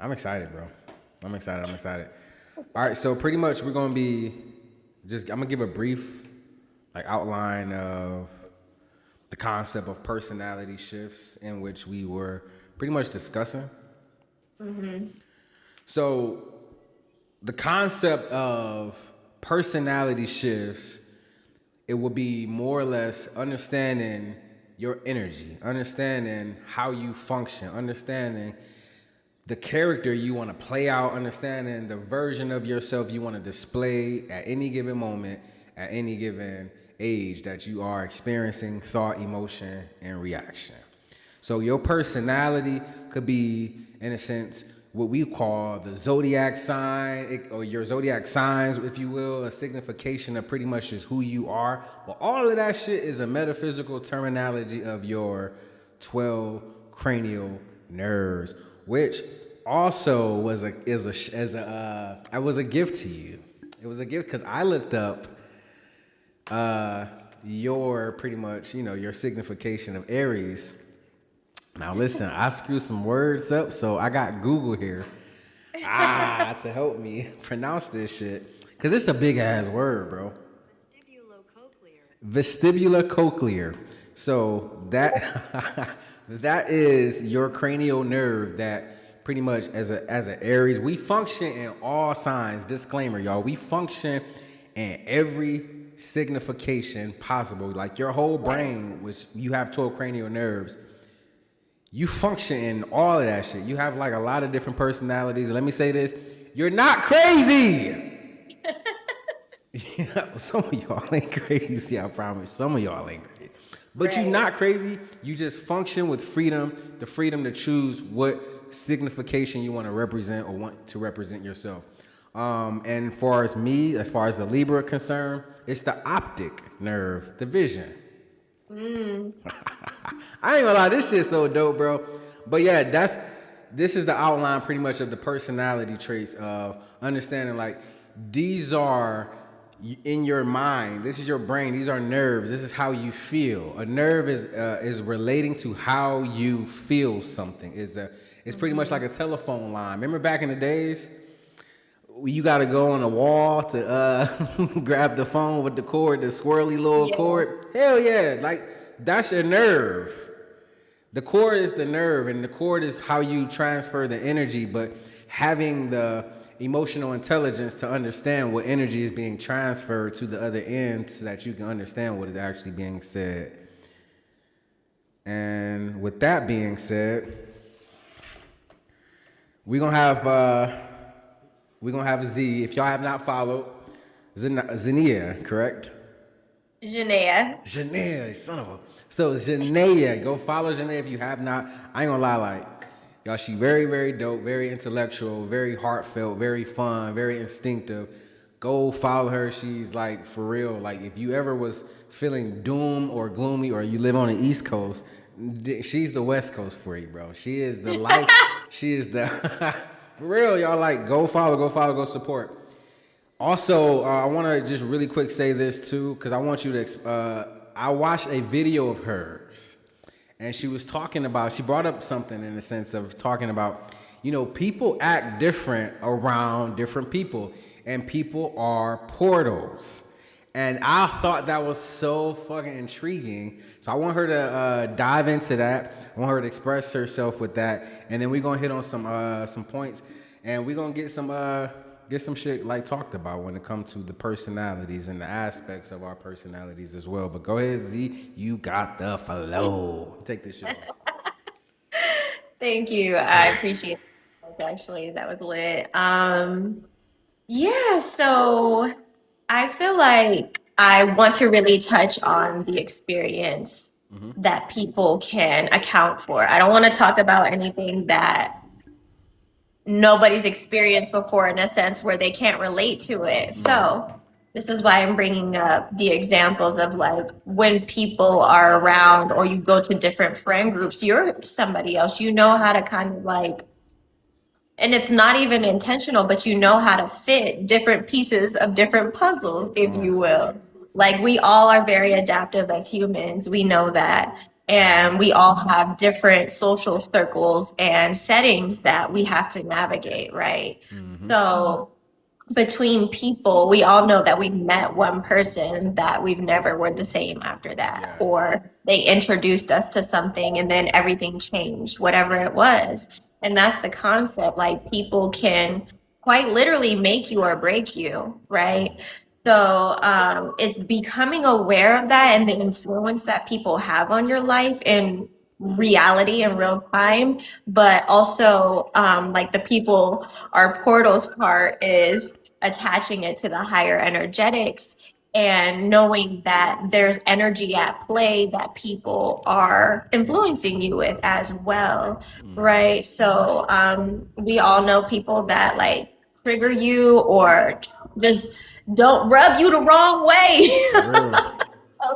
I'm excited, bro. I'm excited. I'm excited. All right, so pretty much we're gonna be just. I'm gonna give a brief like outline of the concept of personality shifts in which we were pretty much discussing. Mm-hmm. So the concept of personality shifts, it will be more or less understanding your energy, understanding how you function, understanding the character you want to play out, understanding the version of yourself you want to display at any given moment, at any given age that you are experiencing thought, emotion, and reaction. So your personality could be, in a sense, what we call the zodiac sign, or your zodiac signs, if you will, a signification of pretty much just who you are. But all of that shit is a metaphysical terminology of your 12 cranial nerves, which also was a is a as a I was a gift to you. It was a gift because I looked up your pretty much your signification of Aries. Now listen, I screwed some words up, so I got Google here to help me pronounce this shit because it's a big ass word, bro. Vestibular cochlear. So that that is your cranial nerve that pretty much as a Aries, we function in all signs. Disclaimer, y'all. We function in every signification possible. Like your whole brain, which you have 12 cranial nerves, you function in all of that shit. You have like a lot of different personalities. Let me say this. You're not crazy. Yeah, some of y'all ain't crazy, I promise. Some of y'all ain't crazy. But you're Right. not crazy. You just function with freedom, the freedom to choose what signification you want to represent or want to represent yourself. And far as me, as far as the Libra concerned, it's the optic nerve, the vision. Mm. I ain't gonna lie, this shit's so dope, bro. But yeah, this is the outline pretty much of the personality traits of understanding like these are in your mind. This is your brain. These are nerves. This is how you feel. A nerve is relating to how you feel something. It's pretty much like a telephone line. Remember back in the days, you got to go on a wall to grab the phone with the cord, the swirly little Yeah. cord. Hell yeah, like that's your nerve. The cord is the nerve, and the cord is how you transfer the energy. But having the emotional intelligence to understand what energy is being transferred to the other end, so that you can understand what is actually being said. And with that being said, we're gonna have Z. If y'all have not followed, Zania, correct? Janaea. Janaea, son of a. So Janaea, go follow Janaea if you have not. I ain't gonna lie, like y'all, she very, very dope, very intellectual, very heartfelt, very fun, very instinctive. Go follow her. She's like for real. Like if you ever was feeling doom or gloomy, or you live on the East Coast, she's the West Coast for you, bro. She is the life. She is the for real. Y'all like go follow, go support. Also, I want to just really quick say this too, because I want you to. I watched a video of hers, and she was talking about. She brought up something in the sense of talking about, people act different around different people, and people are portals. And I thought that was so fucking intriguing. So I want her to dive into that. I want her to express herself with that, and then we're gonna hit on some points, and we're gonna get some shit like talked about when it comes to the personalities and the aspects of our personalities as well. But go ahead, Z, you got the flow. Take this shit off. Thank you. I appreciate it. Actually, that was lit. Yeah, so I feel like I want to really touch on the experience that people can account for. I don't want to talk about anything that nobody's experienced before in a sense where they can't relate to it. So, this is why I'm bringing up the examples of like when people are around or you go to different friend groups, you're somebody else. You know how to kind of like, and it's not even intentional, but you know how to fit different pieces of different puzzles, if you Pause. will. Like we all are very adaptive as humans. We know that. and we all have different social circles and settings that we have to navigate, right? So between people, we all know that we met one person that we've never were the same after that, Yeah. or they introduced us to something and then everything changed, whatever it was. And that's the concept. Like people can quite literally make you or break you, right? So it's becoming aware of that and the influence that people have on your life in reality in real time, but also like the people, our portals part is attaching it to the higher energetics and knowing that there's energy at play that people are influencing you with as well, right? So we all know people that like trigger you or just don't rub you the wrong way. For real.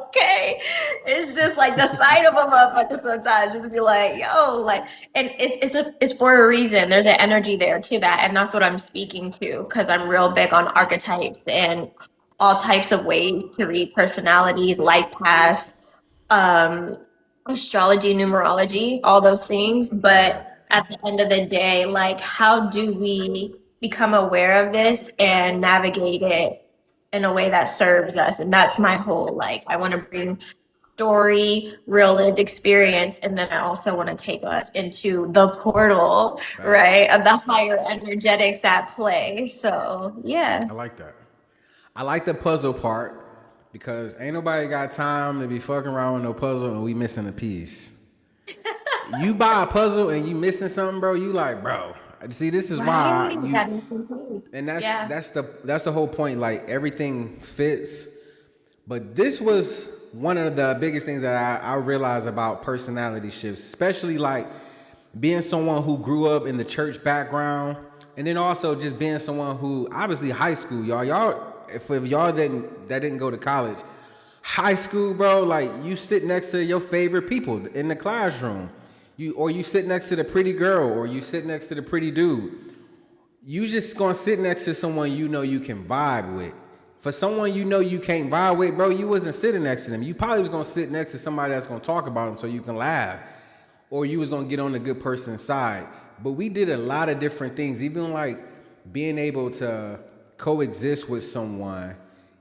Okay, it's just like the sight of a motherfucker sometimes just be like, yo, like, and it's for a reason. There's an energy there to that, and that's what I'm speaking to because I'm real big on archetypes and all types of ways to read personalities, life paths, um, astrology, numerology, all those things. Yeah. But at the end of the day, like, how do we become aware of this and navigate it in a way that serves us? And that's my whole, like, I want to bring story, real lived experience, and then I also want to take us into the portal, right, of the higher energetics at play. So, yeah. I like that. I like the puzzle part because ain't nobody got time to be fucking around with no puzzle and we missing a piece. You buy a puzzle and you missing something, bro. You like, bro. See, this is why Right? you. That makes sense. And Yeah. that's the whole point. Like everything fits. But this was one of the biggest things that I realized about personality shifts, especially like being someone who grew up in the church background, and then also just being someone who obviously high school, y'all, if y'all that didn't go to college, high school, bro, like you sit next to your favorite people in the classroom. You sit next to the pretty girl or you sit next to the pretty dude. You just gonna sit next to someone you know you can vibe with. For someone you know you can't vibe with, bro, you wasn't sitting next to them. You probably was gonna sit next to somebody that's gonna talk about them so you can laugh. Or you was gonna get on the good person's side. But we did a lot of different things, even like being able to coexist with someone.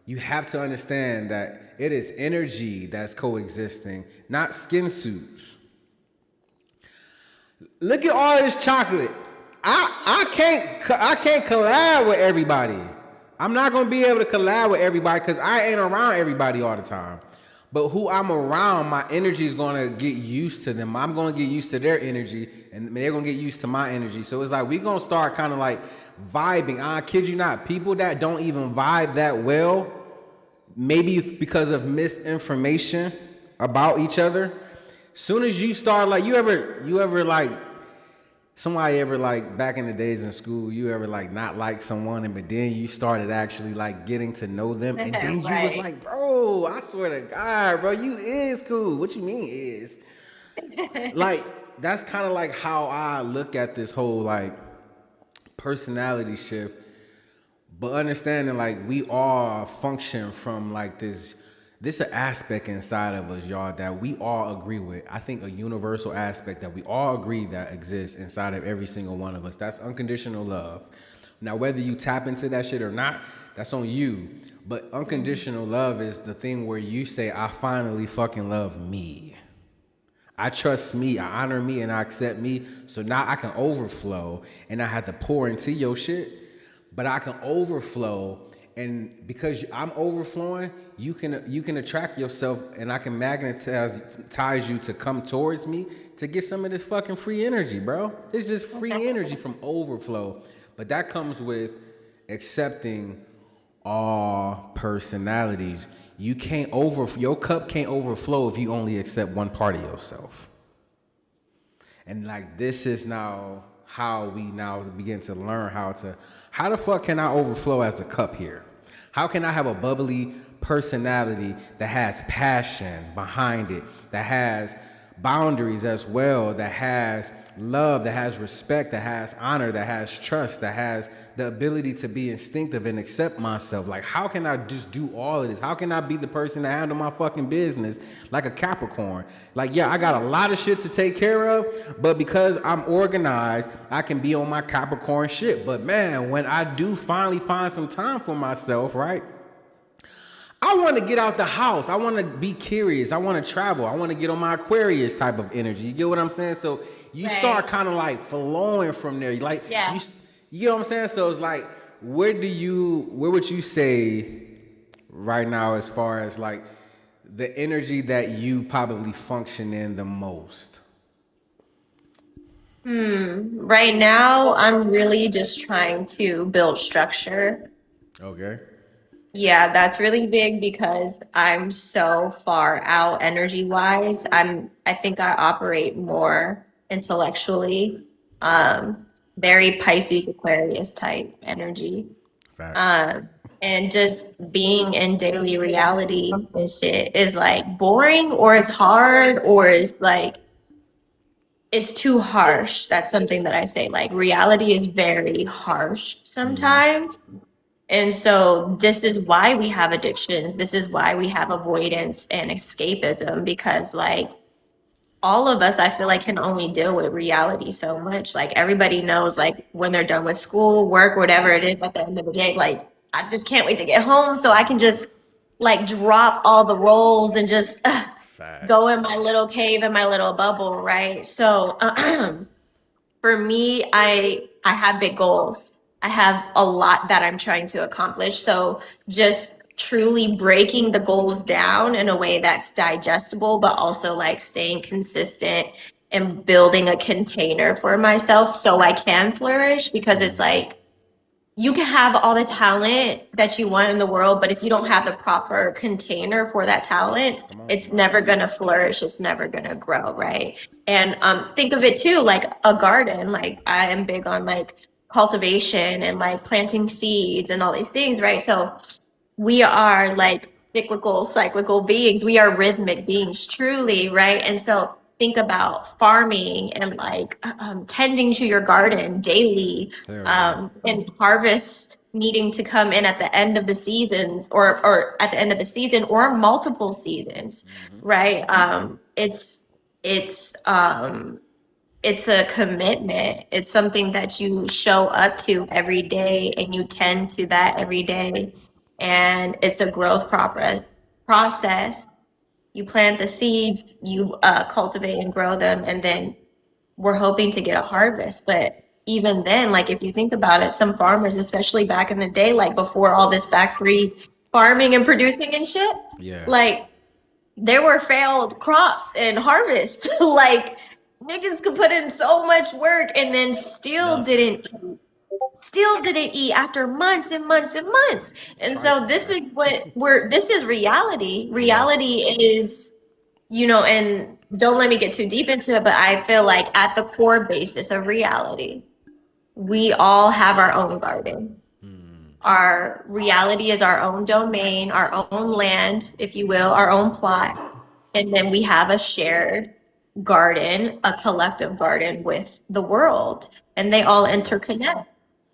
You have to understand that it is energy that's coexisting, not skin suits. Look at all this chocolate. I can't collab with everybody. I'm not gonna be able to collab with everybody because I ain't around everybody all the time. But who I'm around, my energy is gonna get used to them. I'm gonna get used to their energy, and they're gonna get used to my energy. So it's like we gonna start kind of like vibing. I kid you not, people that don't even vibe that well, maybe because of misinformation about each other. Soon as you start like you ever like somebody ever like back in the days in school, you ever like not like someone and but then you started actually like getting to know them and then you was Right. like, bro, I swear to God, bro, you is cool. What you mean is? Like that's kind of like how I look at this whole like personality shift, but understanding like we all function from like this an aspect inside of us, y'all, that we all agree with. I think a universal aspect that we all agree that exists inside of every single one of us. That's unconditional love. Now, whether you tap into that shit or not, that's on you. But unconditional love is the thing where you say, I finally fucking love me. I trust me, I honor me, and I accept me. So now I can overflow and I have to pour into your shit, but I can overflow. And because I'm overflowing, you can attract yourself, and I can magnetize you to come towards me to get some of this fucking free energy, bro. It's just free energy from overflow. But that comes with accepting all personalities. Your cup can't overflow if you only accept one part of yourself. And like this is now how we now begin to learn how the fuck can I overflow as a cup here? How can I have a bubbly personality that has passion behind it, that has boundaries as well, that has love, that has respect, that has honor, that has trust, that has the ability to be instinctive and accept myself. Like, how can I just do all of this? How can I be the person to handle my fucking business like a Capricorn? Like, yeah, I got a lot of shit to take care of, but because I'm organized, I can be on my Capricorn shit. But man, when I do finally find some time for myself, right? I want to get out the house. I want to be curious. I want to travel. I want to get on my Aquarius type of energy. You get what I'm saying? So you start kind of like flowing from there. Like you get what I'm saying? So it's like, where would you say right now as far as like the energy that you probably function in the most? Right now, I'm really just trying to build structure. Okay. Yeah, that's really big because I'm so far out energy wise. I think I operate more intellectually, um, very Pisces Aquarius type energy. Facts. And just being in daily reality and shit is like boring or it's hard or it's like it's too harsh. That's something that I say. Like reality is very harsh sometimes. And so this is why we have addictions. This is why we have avoidance and escapism because like all of us, I feel like can only deal with reality so much. Like everybody knows like when they're done with school, work, whatever it is at the end of the day, like I just can't wait to get home so I can just like drop all the roles and just go Facts. in my little cave in my little bubble, right? So for me, I have big goals. I have a lot that I'm trying to accomplish. So just truly breaking the goals down in a way that's digestible, but also like staying consistent and building a container for myself so I can flourish because it's like you can have all the talent that you want in the world, but if you don't have the proper container for that talent, Come on. it's never going to flourish. It's never going to grow, right? And think of it too, like a garden. Like I am big on like cultivation and like planting seeds and all these things, right? So we are like cyclical beings. We are rhythmic beings, truly, right? And so think about farming and like tending to your garden daily, Hell yeah. and harvest needing to come in at the end of the seasons or at the end of the season or multiple seasons, right? It's it's a commitment. It's something that you show up to every day and you tend to that every day. And it's a growth process. You plant the seeds, you cultivate and grow them, and then we're hoping to get a harvest. But even then, like if you think about it, some farmers, especially back in the day, like before all this factory farming and producing and shit, Yeah. like there were failed crops and harvests. Like niggas could put in so much work and then Nothing. still didn't eat after months and months and months. And so Trifling, this man. is what this is reality. Yeah. Reality is, and don't let me get too deep into it, but I feel like at the core basis of reality, we all have our own garden. Our reality is our own domain, our own land, if you will, our own plot. And then we have a shared garden, a collective garden with the world, and they all interconnect.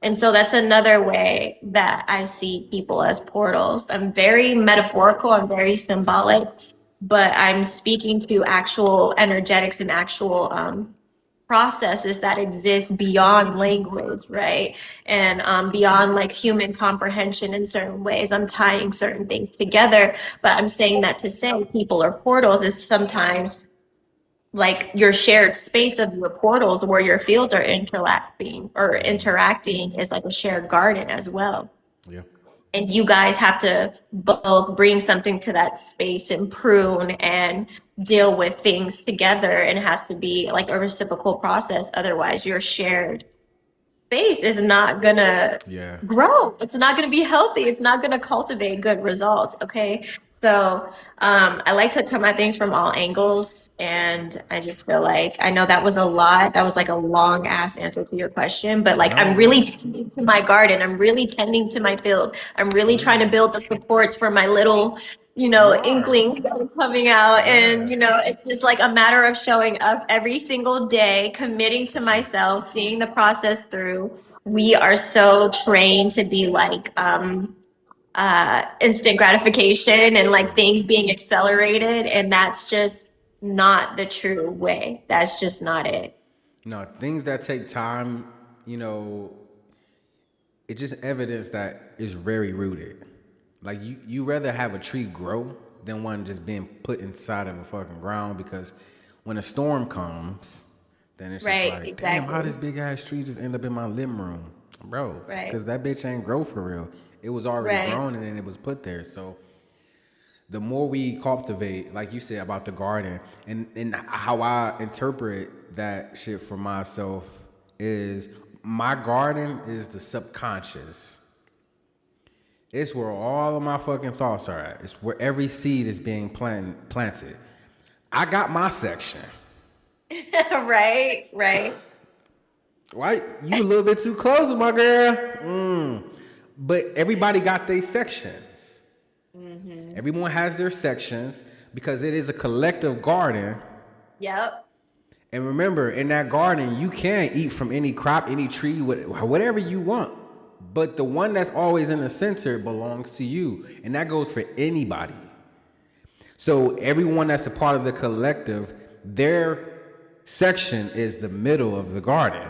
And so that's another way that I see people as portals. I'm very metaphorical, I'm very For symbolic, sure. but I'm speaking to actual energetics and actual processes that exist beyond language, right? And beyond like human comprehension in certain ways. I'm tying certain things together, but I'm saying that to say people are portals is sometimes like your shared space of your portals where your fields are interacting is like a shared garden as well. Yeah. And you guys have to both bring something to that space and prune and deal with things together. And it has to be like a reciprocal process. Otherwise, your shared space is not gonna Yeah. grow. It's not gonna be healthy. It's not gonna cultivate good results. Okay. So I like to come at things from all angles, and I just feel like I know that was a lot. That was like a long ass answer to your question, but like I'm No, really tending to my garden. I'm really tending to my field. I'm really trying to build the supports for my little, you are. inklings that are coming out. And, Yeah. it's just like a matter of showing up every single day, committing to For sure. myself, seeing the process through. We are so trained to be like, instant gratification and like things being accelerated. And that's just not the true way. That's just not it. No, things that take time, you know, it's just evidence that is very rooted. Like you rather have a tree grow than one just being put inside of a fucking ground because when a storm comes, then it's just Right, like, damn, how exactly. this big ass tree just end up in my living room, bro? Right, Because that bitch ain't grow for real. It was already right. grown and then it was put there. So the more we cultivate, like you said about the garden, and how I interpret that shit for myself is my garden is the subconscious. It's where all of my fucking thoughts are at. It's where every seed is being planted. I got my section. Right, right. Right? You a little bit too close with my girl. But everybody got their sections. Hmm. Everyone has their sections because it is a collective garden. Yep. And remember, in that garden, you can eat from any crop, any tree, whatever you want. But the one that's always in the center belongs to you. And that goes for anybody. So everyone that's a part of the collective, their section is the middle of the garden.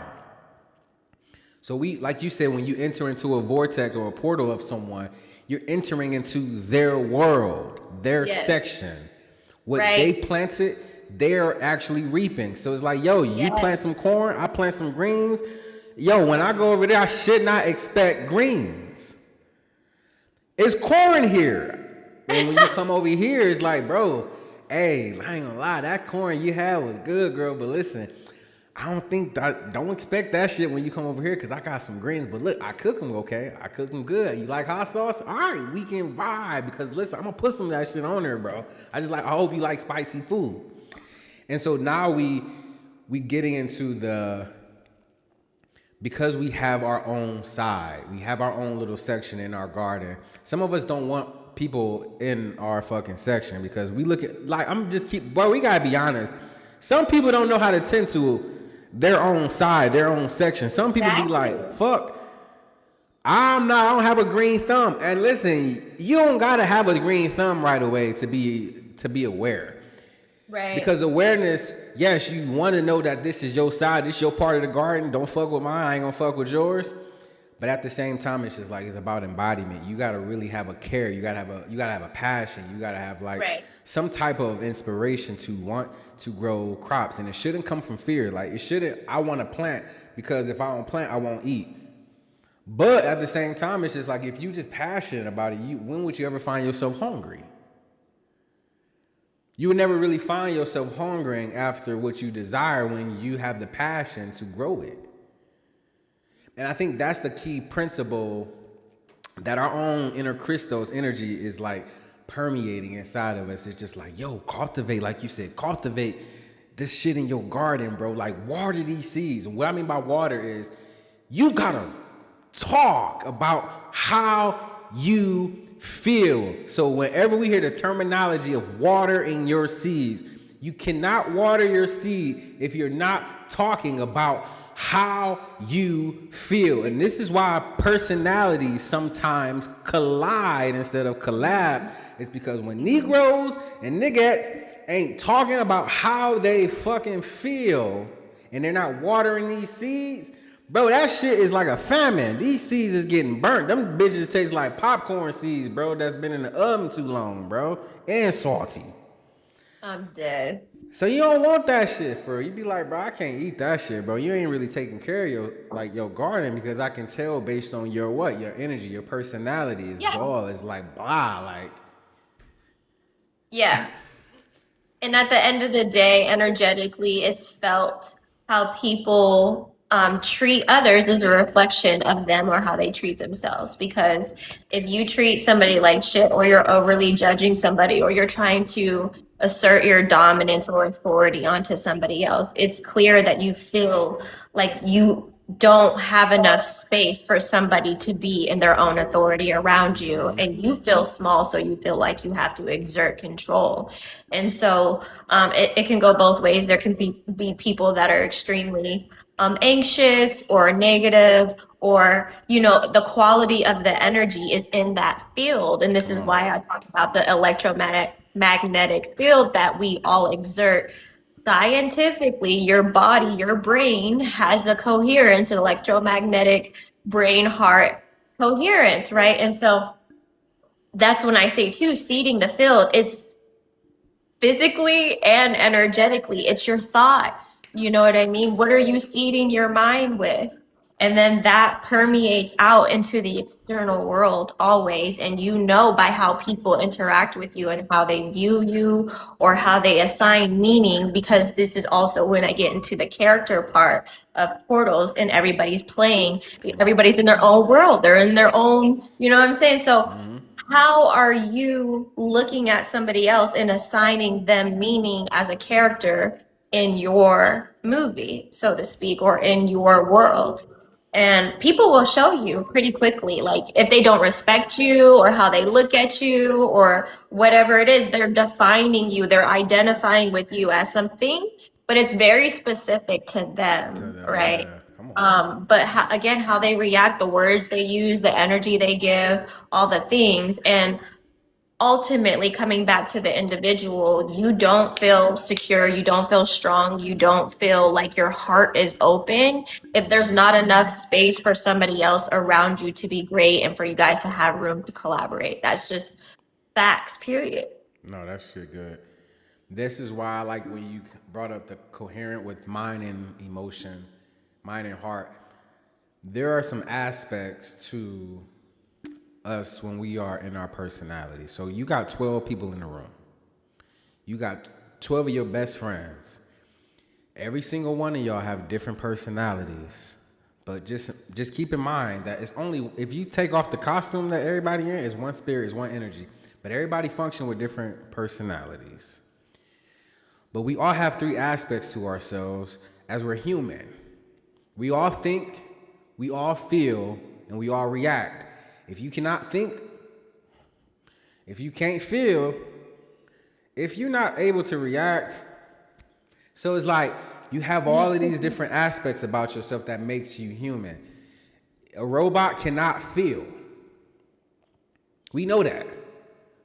So we, like you said, when you enter into a vortex or a portal of someone, you're entering into their world, their Yes. section. What they Right. planted, they're actually reaping. So it's like, yo, you Yes. plant some corn, I plant some greens. Yo, when I go over there, I should not expect greens. It's corn here. And when you come over here, it's like, bro, hey, I ain't gonna lie, that corn you had was good, girl. But listen, don't expect that shit when you come over here because I got some greens. But look, I cook them okay. I cook them good. You like hot sauce? All right, we can vibe because listen, I'm gonna put some of that shit on there, bro. I hope you like spicy food. And so now we getting into the because we have our own side, we have our own little section in our garden. Some of us don't want people in our fucking section because we look at like boy, we gotta be honest. Some people don't know how to tend to their own side, their own section. Some people be Exactly. like, fuck, I don't have a green thumb. And listen, you don't gotta have a green thumb right away to be aware. Right. Because awareness, yes, you want to know that this is your side, this is your part of the garden. Don't fuck with mine. I ain't gonna fuck with yours. But at the same time, it's just like it's about embodiment. You gotta really have a care. You gotta have a passion. You gotta have like Right. some type of inspiration to want to grow crops. And it shouldn't come from fear. Like it shouldn't. I want to plant because if I don't plant, I won't eat. But at the same time, it's just like if you just passionate about it, when would you ever find yourself hungry? You would never really find yourself hungering after what you desire when you have the passion to grow it. And I think that's the key principle that our own inner Christos energy is like permeating inside of us. It's just like, yo, cultivate, like you said, cultivate this shit in your garden, bro. Like water these seeds. And what I mean by water is you gotta talk about how you feel. So whenever we hear the terminology of water in your seeds, you cannot water your seed if you're not talking about how you feel. And this is why personalities sometimes collide instead of collab. It's because when Negroes and niggas ain't talking about how they fucking feel and they're not watering these seeds, bro, that shit is like a famine. These seeds is getting burnt. Them bitches taste like popcorn seeds, bro, that's been in the oven too long, bro, and salty. I'm dead. So you don't want that shit for you. Be like, bro, I can't eat that shit, bro. You ain't really taking care of your garden because I can tell based on your energy, your personality is Yeah. dull. It's like blah, like Yeah. And at the end of the day, energetically, it's felt how people treat others as a reflection of them or how they treat themselves. Because if you treat somebody like shit, or you're overly judging somebody, or you're trying to assert your dominance or authority onto somebody else, it's clear that you feel like you don't have enough space for somebody to be in their own authority around you, and you feel small, so you feel like you have to exert control. And so it can go both ways. There can be people that are extremely anxious or negative, or the quality of the energy is in that field. And this Come is on. why I talk about the electromagnetic field that we all exert. Scientifically, your body, your brain has a coherence, an electromagnetic brain heart coherence, right? And so that's when I say too, seeding the field, it's physically and energetically. It's your thoughts. You know what I mean? What are you seeding your mind with? And then that permeates out into the external world always. And by how people interact with you and how they view you or how they assign meaning, because this is also when I get into the character part of portals, and everybody's in their own world. They're in their own, you know what I'm saying? So how are you looking at somebody else and assigning them meaning as a character in your movie, so to speak, or in your world? And people will show you pretty quickly, like if they don't respect you or how they look at you or whatever it is, they're defining you, they're identifying with you as something, but it's very specific to them, right? Yeah, come on. But again, how they react, the words they use, the energy they give, all the things. And ultimately, coming back to the individual, you don't feel secure, you don't feel strong, you don't feel like your heart is open if there's not enough space for somebody else around you to be great and for you guys to have room to collaborate. That's just facts, period. No, that shit good. This is why I like when you brought up the coherent with mind and emotion, mind and heart. There are some aspects to us when we are in our personality. So you got 12 people in the room. You got 12 of your best friends. Every single one of y'all have different personalities. But just keep in mind that it's only if you take off the costume that everybody in, is one spirit, is one energy. But everybody function with different personalities. But we all have three aspects to ourselves as we're human. We all think, we all feel, and we all react. If you cannot think, if you can't feel, if you're not able to react, so it's like you have all of these different aspects about yourself that makes you human. A robot cannot feel. We know that.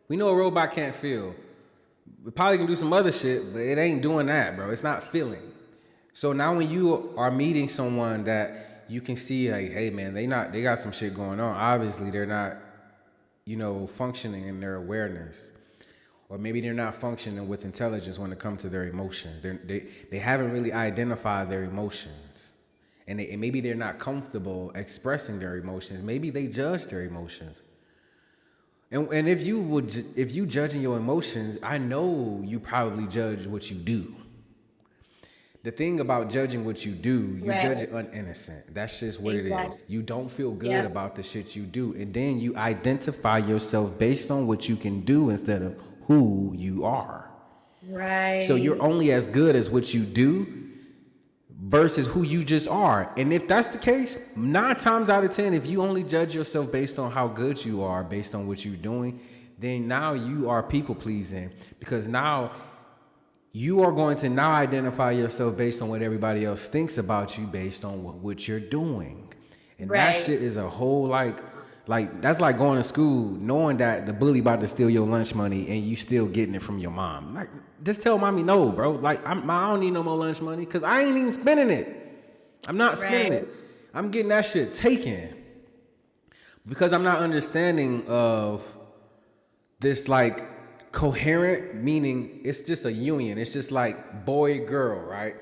We know a robot can't feel. We probably can do some other shit, but it ain't doing that, bro. It's not feeling. So now when you are meeting someone that you can see, like, hey man, they got some shit going on. Obviously, they're not, functioning in their awareness. Or maybe they're not functioning with intelligence when it comes to their emotions. They haven't really identified their emotions. And maybe they're not comfortable expressing their emotions. Maybe they judge their emotions. And if you judging your emotions, I know you probably judge what you do. The thing about judging what you do, you judge it uninnocent. That's just what it is. You don't feel good about the shit you do. And then you identify yourself based on what you can do instead of who you are. Right. So you're only as good as what you do versus who you just are. And if that's the case, 9 times out of 10, if you only judge yourself based on how good you are, based on what you're doing, then now you are people pleasing, because now you are going to now identify yourself based on what everybody else thinks about you based on what you're doing. And that shit is a whole like that's like going to school knowing that the bully about to steal your lunch money and you still getting it from your mom. Like, just tell mommy no, bro. Like, I don't need no more lunch money because I ain't even spending it. I'm not spending it. I'm getting that shit taken because I'm not understanding of this like coherent, meaning it's just a union. It's just like boy, girl, right?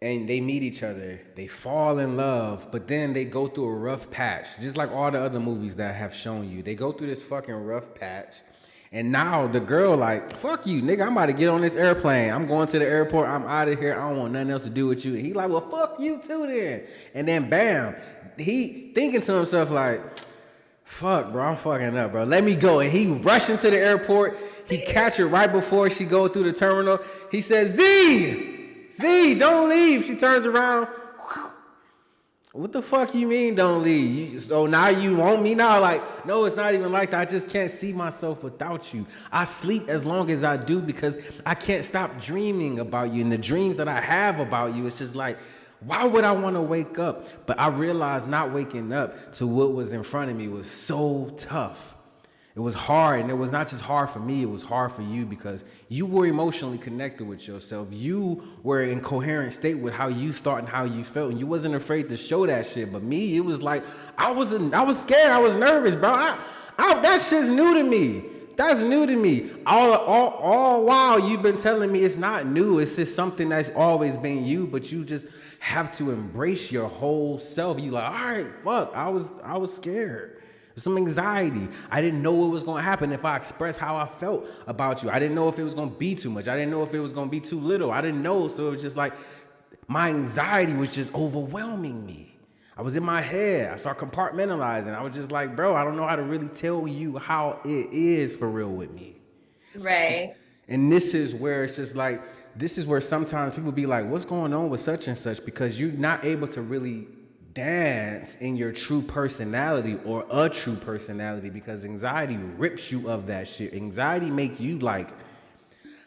And they meet each other, they fall in love, but then they go through a rough patch, just like all the other movies that have shown you. They go through this fucking rough patch, And now the girl like, fuck you, nigga. I'm about to get on this airplane. I'm going to the airport. I'm out of here. I don't want nothing else to do with you. And he like, well, fuck you too then. And then bam, he thinking to himself like, fuck, bro, I'm fucking up, bro. Let me go. And he rushing to the airport. He catch her right before she go through the terminal. He says, Z, don't leave. She turns around. What the fuck you mean don't leave? So now you want me now? Like, no, it's not even like that. I just can't see myself without you. I sleep as long as I do because I can't stop dreaming about you. And the dreams that I have about you, it's just like, why would I want to wake up? But I realized not waking up to what was in front of me was so tough. It was hard, and it was not just hard for me, it was hard for you because you were emotionally connected with yourself. You were in coherent state with how you thought and how you felt, and you wasn't afraid to show that shit. But me, it was like, I was scared, I was nervous, bro. That shit's new to me. That's new to me. All while you've been telling me it's not new. It's just something that's always been you, but you just have to embrace your whole self. You like, all right, fuck, I was scared. Some anxiety. I didn't know what was going to happen if I expressed how I felt about you. I didn't know if it was going to be too much. I didn't know if it was going to be too little. I didn't know. So it was just like my anxiety was just overwhelming me. I was in my head. I started compartmentalizing. I was just like, bro, I don't know how to really tell you how it is for real with me. Right. And this is where it's just like, this is where sometimes people be like, what's going on with such and such? Because you're not able to really dance in your true personality or a true personality because anxiety rips you of that shit. Anxiety make you like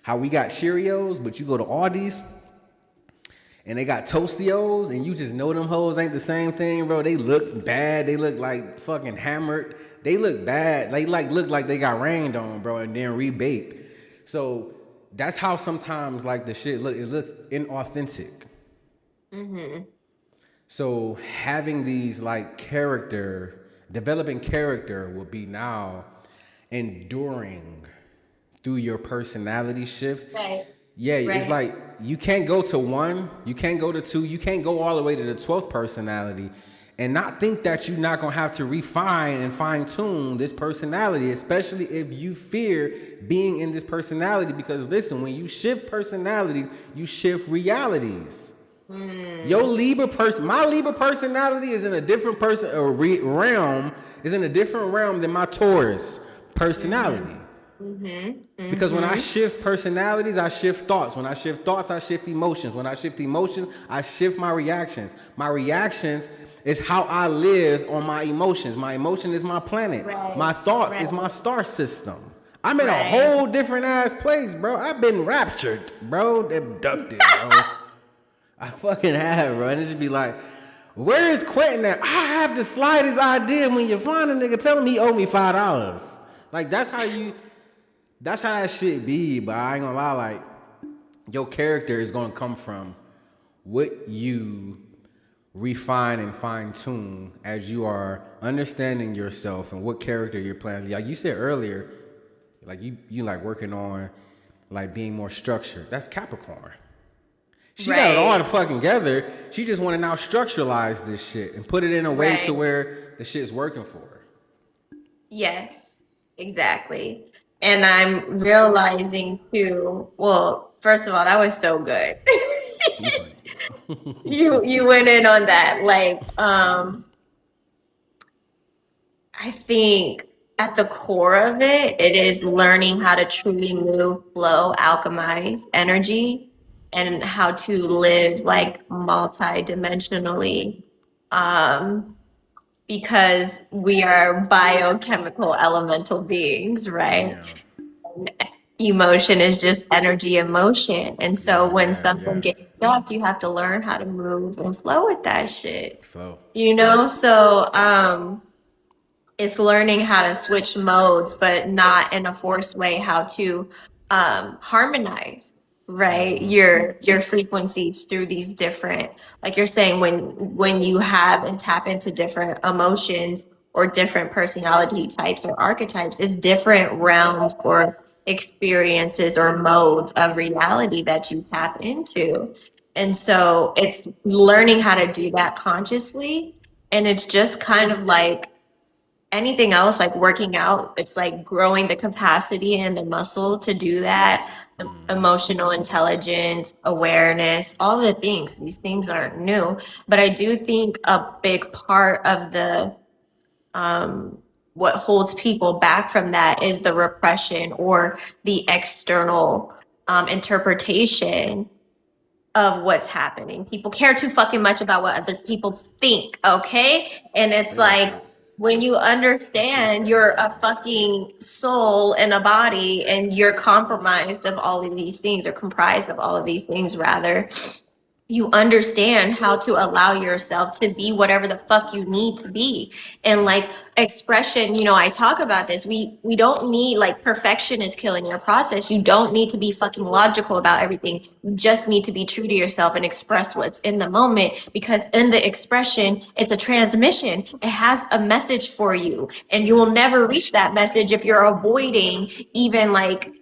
how we got Cheerios, but you go to Aldi's and they got Tostios and you just know them hoes ain't the same thing, bro. They look bad. They look like fucking hammered. They look bad. They like look like they got rained on, bro, and then rebaked. So that's how sometimes like the shit look. It looks inauthentic. Mm-hmm. So having these like developing character will be now enduring through your personality shifts. Right. Yeah, Right. it's like you can't go to 1, you can't go to 2, you can't go all the way to the 12th personality and not think that you're not going to have to refine and fine tune this personality, especially if you fear being in this personality. Because listen, when you shift personalities, you shift realities. Your my Libra personality is in a different realm, is in a different realm than my Taurus personality. Because when I shift personalities, I shift thoughts. When I shift thoughts, I shift emotions. When I shift emotions, I shift my reactions. My reactions is how I live on my emotions. My emotion is my planet. Right. My thoughts is my star system. I'm in a whole different ass place, bro. I've been raptured, bro. Abducted, bro. I fucking have, bro. And it just be like, where is Quentin at? I have the slightest idea when you find a nigga, tell him he owe me $5. Like, that's how that shit be. But I ain't gonna lie, like, your character is gonna come from what you refine and fine tune as you are understanding yourself and what character you're playing. Like you said earlier, like you like working on like being more structured. That's Capricorn. She got it all together. She just want to now structuralize this shit and put it in a way to where the shit's working for her. Yes, exactly. And I'm realizing too, well, first of all, that was so good. You went in on that. Like, I think at the core of it, it is learning how to truly move, flow, alchemize energy, and how to live like multi-dimensionally. Because we are biochemical elemental beings, right? Yeah. Emotion is just energy and motion. And so when something gets stuck, you have to learn how to move and flow with that shit. Flow. You know? So it's learning how to switch modes, but not in a forced way, how to harmonize, right? Your frequencies through these different, like you're saying, when you have and tap into different emotions or different personality types or archetypes, it's different realms or experiences or modes of reality that you tap into. And so it's learning how to do that consciously. And it's just kind of like anything else, like working out, it's like growing the capacity and the muscle to do that. Emotional intelligence, awareness, all the things. These things aren't new. But I do think a big part of the what holds people back from that is the repression or the external interpretation of what's happening. People care too fucking much about what other people think, okay? And it's Say that like shit. when you understand you're a fucking soul in a body and you're compromised of all of these things or comprised of all of these things rather, you understand how to allow yourself to be whatever the fuck you need to be. And like expression, you know, I talk about this, we don't need, like, perfection is killing your process. You don't need to be fucking logical about everything. You just need to be true to yourself and express what's in the moment, because in the expression it's a transmission. It has a message for you, and you will never reach that message if you're avoiding even like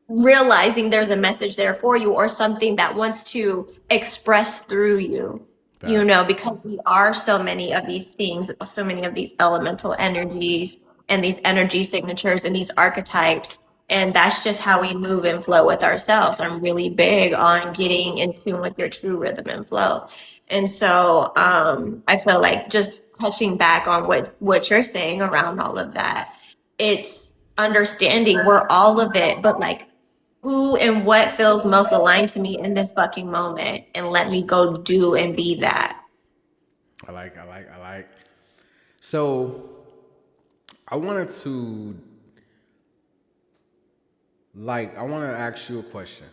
realizing there's a message there for you or something that wants to express through you, you know, Facts. because we are so many of these things, so many of these elemental energies and these energy signatures and these archetypes. And that's just how we move and flow with ourselves. I'm really big on getting in tune with your true rhythm and flow. And so I feel like just touching back on what you're saying around all of that, it's understanding we're all of it, but like who and what feels most aligned to me in this fucking moment, and let me go do and be that. I like. So I wanted to I want to ask you a question.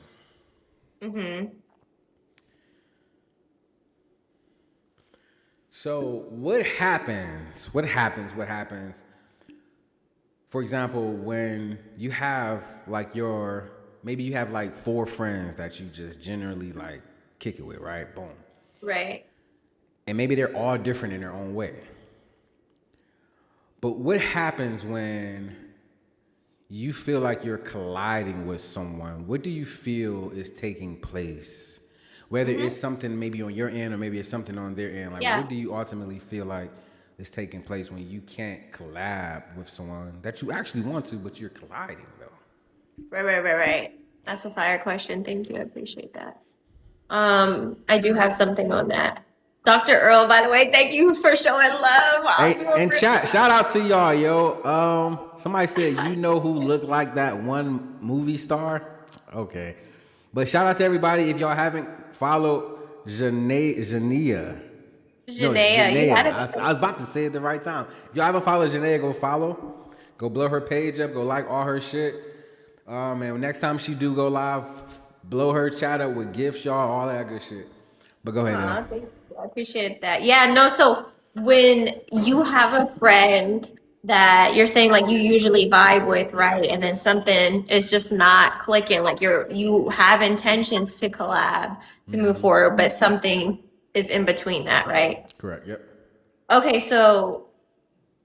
So what happens? What happens? For example, when you have like your maybe you have like four friends that you just generally like kick it with, right? Boom. Right. And maybe they're all different in their own way. But what happens when you feel like you're colliding with someone? What do you feel is taking place? Whether it's something maybe on your end or maybe it's something on their end. Like, Yeah. what do you ultimately feel like is taking place when you can't collab with someone that you actually want to, but you're colliding though? Right. That's a fire question. Thank you. I appreciate that. I do have something on that. Dr. Earl, by the way, thank you for showing love. Hey, and shout out to y'all, yo. Somebody said you know who looked like that one movie star. Okay, but shout out to everybody. If y'all haven't followed Jania. No, Janaea, you had Janaea. it. I was about to say it the right time. If y'all haven't followed Janaea, go follow. Go blow her page up. Go like all her shit. And next time she do go live, blow her chat up with gifts, y'all, all that good shit. But go ahead, Aw, yo. thank you. I appreciate that. Yeah, no, so when you have a friend that you're saying like you usually vibe with, right? And then something is just not clicking, like you have intentions to collab, to move forward, but something is in between that, right? Correct. Yep. Okay, so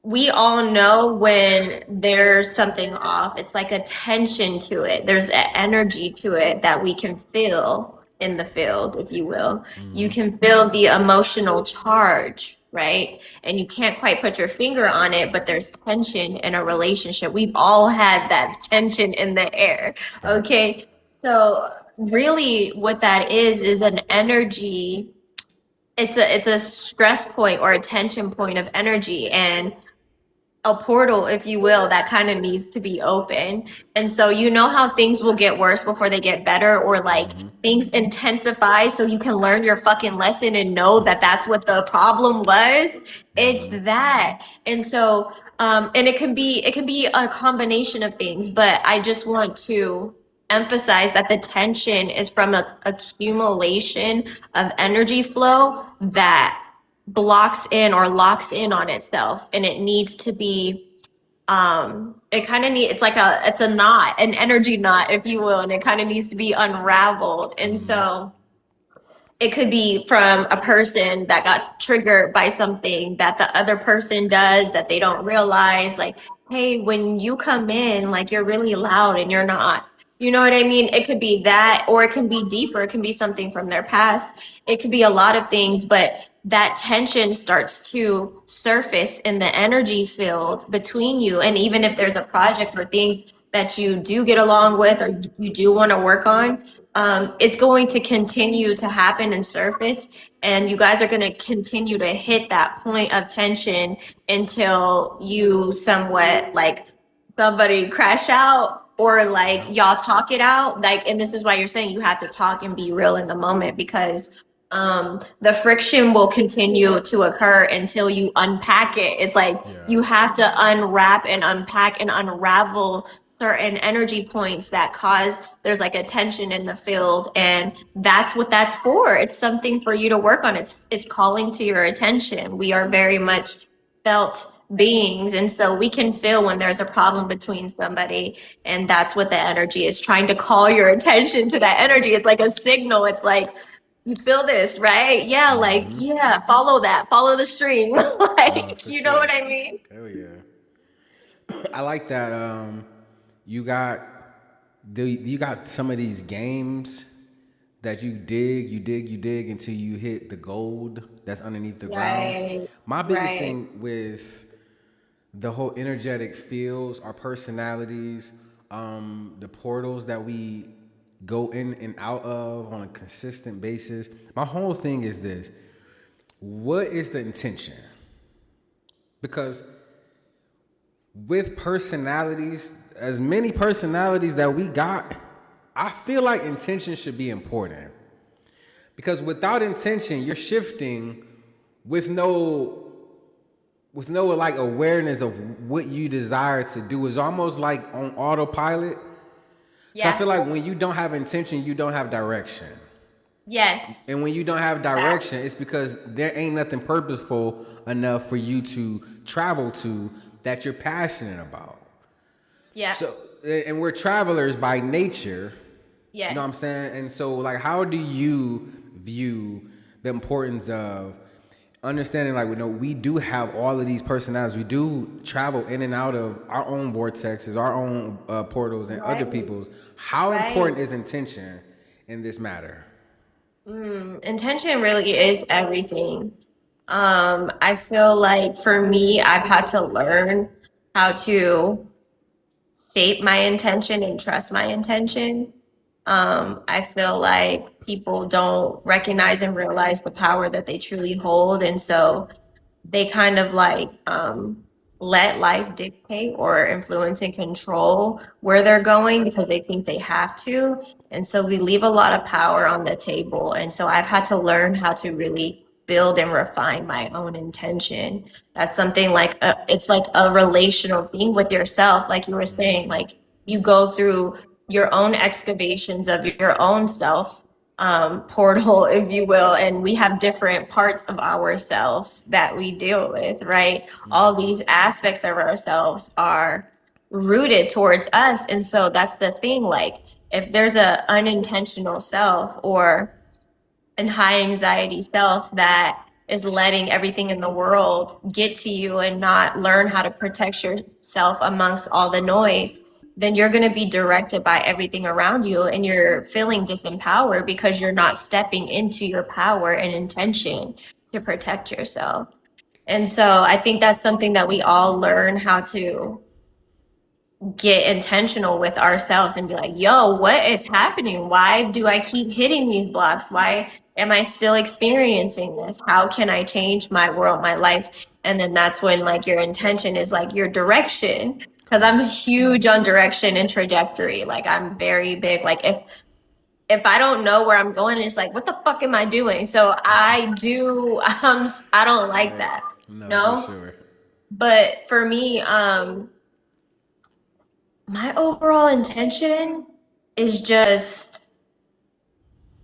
we all know when there's something off. It's like a tension to it. There's an energy to it that we can feel in the field, if you will. You can feel the emotional charge, right? And you can't quite put your finger on it, but there's tension in a relationship. We've all had that tension in the air, Facts. okay? So really what that is an energy. It's a stress point or a tension point of energy, and a portal, if you will, that kind of needs to be open. And so you know how things will get worse before they get better, or like things intensify so you can learn your fucking lesson and know that that's what the problem was. It's that. And so and it can be a combination of things, but I just want to emphasize that the tension is from a accumulation of energy flow that blocks in or locks in on itself, and it needs to be it kind of need it's a knot, an energy knot, if you will, and it kind of needs to be unraveled. And so it could be from a person that got triggered by something that the other person does that they don't realize, like, hey, when you come in, like, you're really loud and you're not, you know what I mean? It could be that, or it can be deeper. It can be something from their past. It could be a lot of things, but that tension starts to surface in the energy field between you. And even if there's a project or things that you do get along with or you do want to work on, it's going to continue to happen and surface. And you guys are going to continue to hit that point of tension until you somewhat like somebody crash out or like Yeah. y'all talk it out. Like, and this is why you're saying you have to talk and be real in the moment, because the friction will continue to occur until you unpack it. It's like Yeah. you have to unwrap and unpack and unravel certain energy points that cause there's like a tension in the field, and that's what that's for. It's something for you to work on. It's calling to your attention. We are very much felt beings, and so we can feel when there's a problem between somebody, and that's what the energy is trying to call your attention to. That energy, it's like a signal. It's like, you feel this, right? Yeah, like, yeah, follow that, follow the stream. No, Like, for you know sure. what I mean? Hell yeah. I like that. You got you got some of these games that you dig until you hit the gold that's underneath the ground. Right, My biggest right. thing with the whole energetic fields, our personalities, the portals that we go in and out of on a consistent basis. My whole thing is this: what is the intention? Because with personalities, as many personalities that we got, I feel like intention should be important. Because without intention, you're shifting with no like awareness of what you desire to do. It's almost like on autopilot. So I Yeah. feel like when you don't have intention, you don't have direction. Yes. And when you don't have That. direction, it's because there ain't nothing purposeful enough for you to travel to that you're passionate about. Yeah. So, and we're travelers by nature. You know what I'm Yes. saying? And so, like, how do you view the importance of understanding, like, we do have all of these personalities. We do travel in and out of our own vortexes, our own portals, and other Right. people's. How Right. important is intention in this matter? Intention really is everything. I feel like for me, I've had to learn how to shape my intention and trust my intention. I feel like people don't recognize and realize the power that they truly hold. And so they kind of like let life dictate or influence and control where they're going because they think they have to. And so we leave a lot of power on the table. And so I've had to learn how to really build and refine my own intention. That's something like it's like a relational thing with yourself. Like you were saying, like you go through your own excavations of your own self portal, if you will, and we have different parts of ourselves that we deal with, right? All these aspects of ourselves are rooted towards us, and so that's the thing. Like, if there's a unintentional self or and high anxiety self that is letting everything in the world get to you and not learn how to protect yourself amongst all the noise, then you're going to be directed by everything around you and you're feeling disempowered because you're not stepping into your power and intention to protect yourself. And so I think that's something that we all learn how to get intentional with ourselves and be like, yo, what is happening? Why do I keep hitting these blocks? Why am I still experiencing this? How can I change my world, my life? And then that's when like your intention is like your direction. Cause I'm huge on direction and trajectory. Like I'm very big. Like if I don't know where I'm going, it's like, what the fuck am I doing? So I don't like Right. that. No, for No. sure. But for me, my overall intention is just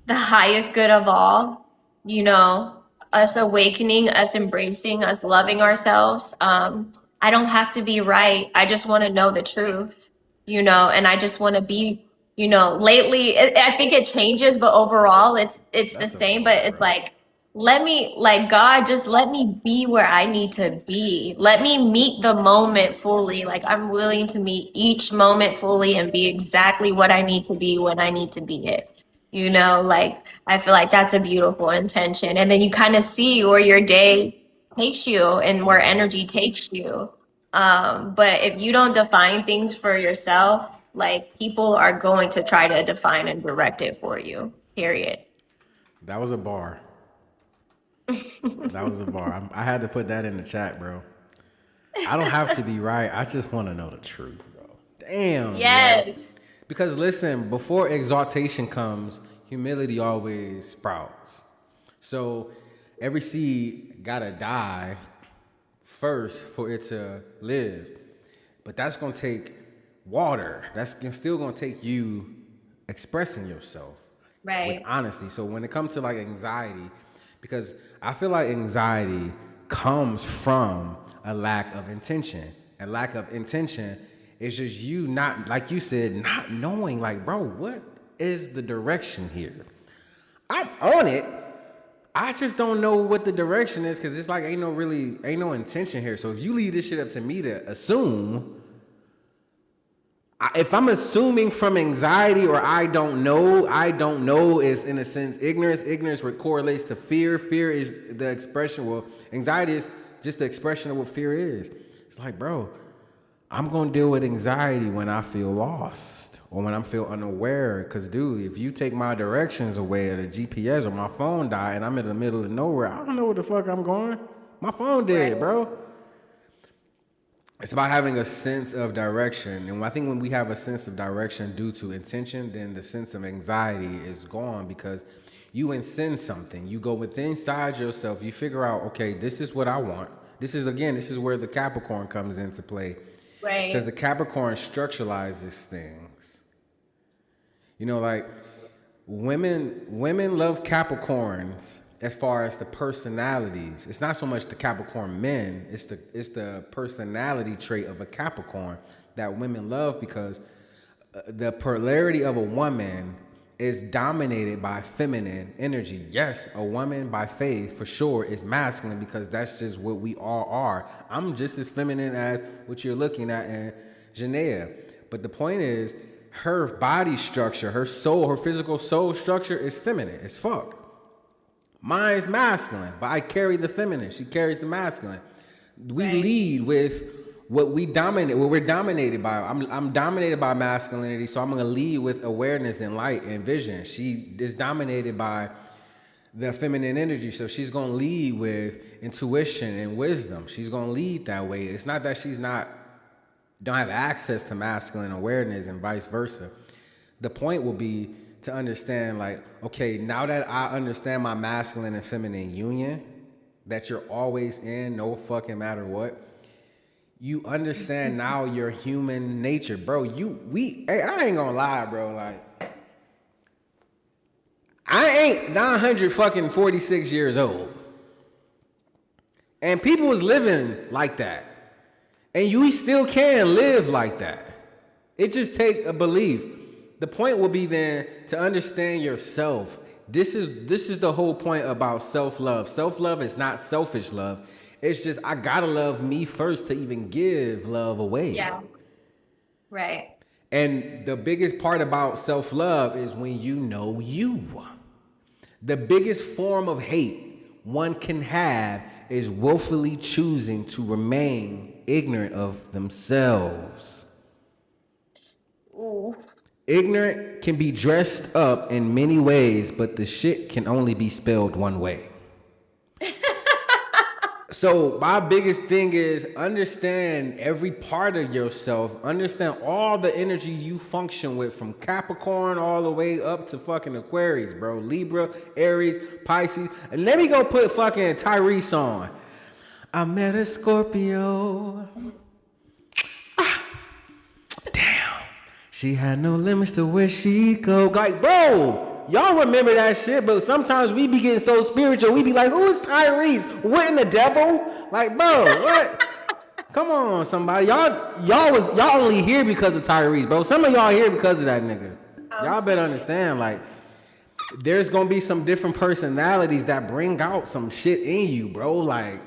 the highest good of all, you know, us awakening, us embracing, us loving ourselves. I don't have to be right. I just want to know the truth, you know, and I just want to be, you know, lately I think it changes, but overall it's the That's same, but evolved, it's bro. like let me like God just let me be where I need to be. Let me meet the moment fully. Like I'm willing to meet each moment fully and be exactly what I need to be when I need to be it, You know, like I feel like that's a beautiful intention. And then you kind of see where your day takes you and where energy takes you. But if you don't define things for yourself, like people are going to try to define and direct it for you, period. That was a bar. That was a bar. I had to put that in the chat, bro. I don't have to be right. I just want to know the truth, bro. Damn. Yo. Yes. Because listen, before exaltation comes, humility always sprouts. So every seed gotta die first for it to live. But that's gonna take water. That's still gonna take you expressing yourself with Right. honesty. So when it comes to like anxiety, because I feel like anxiety comes from a lack of intention. A lack of intention is just you not, like you said, not knowing, like, bro, what is the direction here? I'm on it. I just don't know what the direction is because it's like ain't no intention here. So if you leave this shit up to me to assume, if I'm assuming from anxiety or I don't know is in a sense ignorance. Ignorance correlates to fear. Fear is the expression. Well, anxiety is just the expression of what fear is. It's like, bro, I'm gonna deal with anxiety when I feel lost or when I feel unaware. Cause dude, if you take my directions away or the GPS or my phone die and I'm in the middle of nowhere, I don't know where the fuck I'm going. My phone dead, Right. bro. It's about having a sense of direction. And I think when we have a sense of direction due to intention, then the sense of anxiety is gone because you intend something. You go within inside yourself. You figure out, okay, this is what I want. This is where the Capricorn comes into play. Because Right. the Capricorn structuralizes things. You know, like women love Capricorns as far as the personalities. It's not so much the Capricorn men, it's the personality trait of a Capricorn that women love because the polarity of a woman is dominated by feminine energy. Yes, a woman by faith for sure is masculine because that's just what we all are. I'm just as feminine as what you're looking at in Janaea. But the point is, her body structure, her soul, her physical soul structure is feminine as fuck. Mine's masculine, but I carry the feminine. She carries the masculine. We Right. lead with what we're dominated by. I'm dominated by masculinity, so I'm gonna lead with awareness and light and vision. She is dominated by the feminine energy, so she's gonna lead with intuition and wisdom. She's gonna lead that way. It's not that she's not don't have access to masculine awareness and vice versa. The point will be to understand, like, okay, now that I understand my masculine and feminine union, that you're always in, no fucking matter what, you understand now your human nature, bro. Hey, I ain't gonna lie, bro. Like, I ain't 946 years old, and people was living like that, and you still can live like that. It just take a belief. The point will be then to understand yourself. This is the whole point about self-love. Self-love is not selfish love. It's just I gotta love me first to even give love away. Yeah. Right. And the biggest part about self-love is when you know you. The biggest form of hate one can have is willfully choosing to remain ignorant of themselves. Ooh. Ignorant can be dressed up in many ways, but the shit can only be spelled one way. So my biggest thing is understand every part of yourself. Understand all the energy you function with from Capricorn all the way up to fucking Aquarius, bro. Libra, Aries, Pisces. And let me go put fucking Tyrese on. I met a Scorpio. Damn. She had no limits to where she go. Like, bro, y'all remember that shit, but sometimes we be getting so spiritual, we be like, who's Tyrese? What in the devil? Like, bro, what? Come on, somebody. Y'all only here because of Tyrese, bro. Some of y'all here because of that nigga. Y'all better understand, like, there's gonna be some different personalities that bring out some shit in you, bro. Like,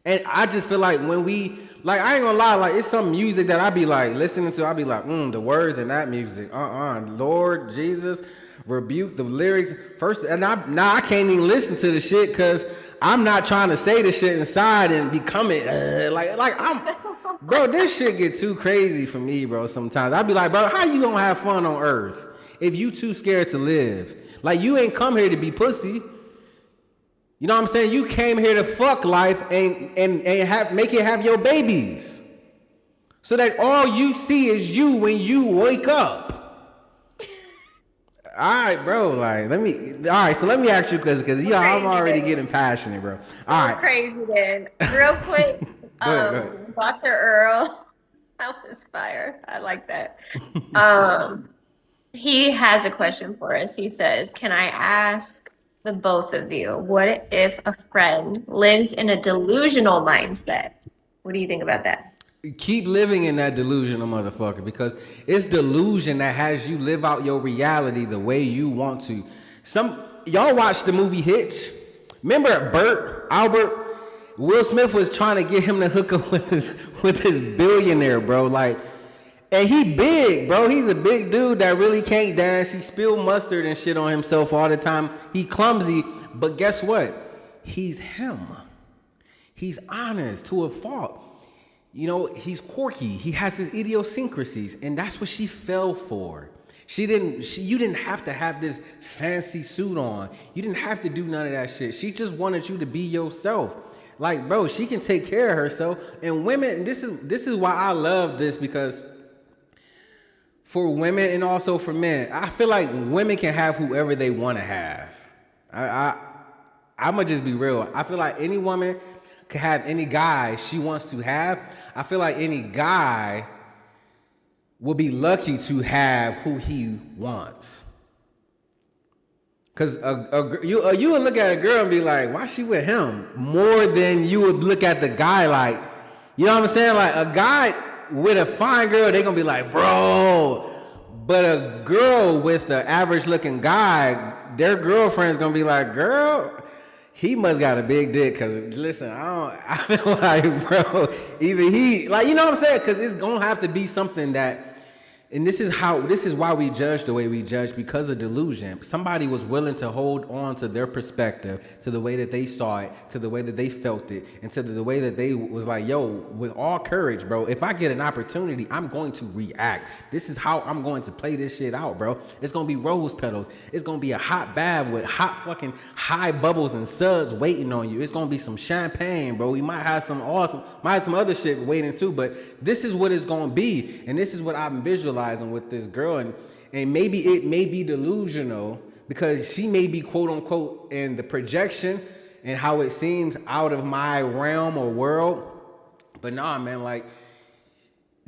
and I just feel like when we, like, I ain't gonna lie, like, it's some music that I be like listening to, I be like, the words in that music, Lord Jesus. rebuke the lyrics first, and now I can't even listen to the shit because I'm not trying to say the shit inside and become it. Like I'm, bro. This shit get too crazy for me, bro. Sometimes I be like, bro, how you gonna have fun on Earth if you too scared to live? Like you ain't come here to be pussy. You know what I'm saying? You came here to fuck life and have make it have your babies. So that all you see is you when you wake up. All right, bro. Like, All right, so let me ask you, because yeah, I'm already getting passionate, bro. All right. Crazy then. Real quick, Go ahead, go ahead. Dr. Earl. That was fire. I like that. Um, he has a question for us. He says, can I ask the both of you, what if a friend lives in a delusional mindset? What do you think about that? Keep living in that delusional motherfucker, because it's delusion that has you live out your reality the way you want to. Some y'all watch the movie Hitch. Remember Albert? Will Smith was trying to get him to hook up with his billionaire, bro. Like, and he big, bro. He's a big dude that really can't dance. He spill mustard and shit on himself all the time. He clumsy, but guess what? He's him. He's honest to a fault. You know, he's quirky. He has his idiosyncrasies, and that's what she fell for. You didn't have to have this fancy suit on. You didn't have to do none of that shit. She just wanted you to be yourself. Like, bro, she can take care of herself. And women, this is why I love this, because for women and also for men, I feel like women can have whoever they want to have. I'm gonna just be real. I feel like any woman can have any guy she wants to have. I feel like any guy will be lucky to have who he wants. Cause you would look at a girl and be like, why she with him? More than you would look at the guy like, you know what I'm saying? Like a guy with a fine girl, they gonna be like, bro. But a girl with an average looking guy, their girlfriend's gonna be like, girl, he must got a big dick. Cause listen, I feel like, bro, either he, like, you know what I'm saying? Cause it's gonna have to be something that, and this is why we judge the way we judge, because of delusion. Somebody was willing to hold on to their perspective, to the way that they saw it, to the way that they felt it, and to the way that they was like, yo, with all courage, bro, if I get an opportunity, I'm going to react. This is how I'm going to play this shit out, bro. It's going to be rose petals. It's going to be a hot bath with hot fucking high bubbles and suds waiting on you. It's going to be some champagne, bro. We might have some other shit waiting too, but this is what it's going to be. And this is what I'm visualizing with this girl, and maybe it may be delusional because she may be quote unquote in the projection and how it seems out of my realm or world. But nah, man, like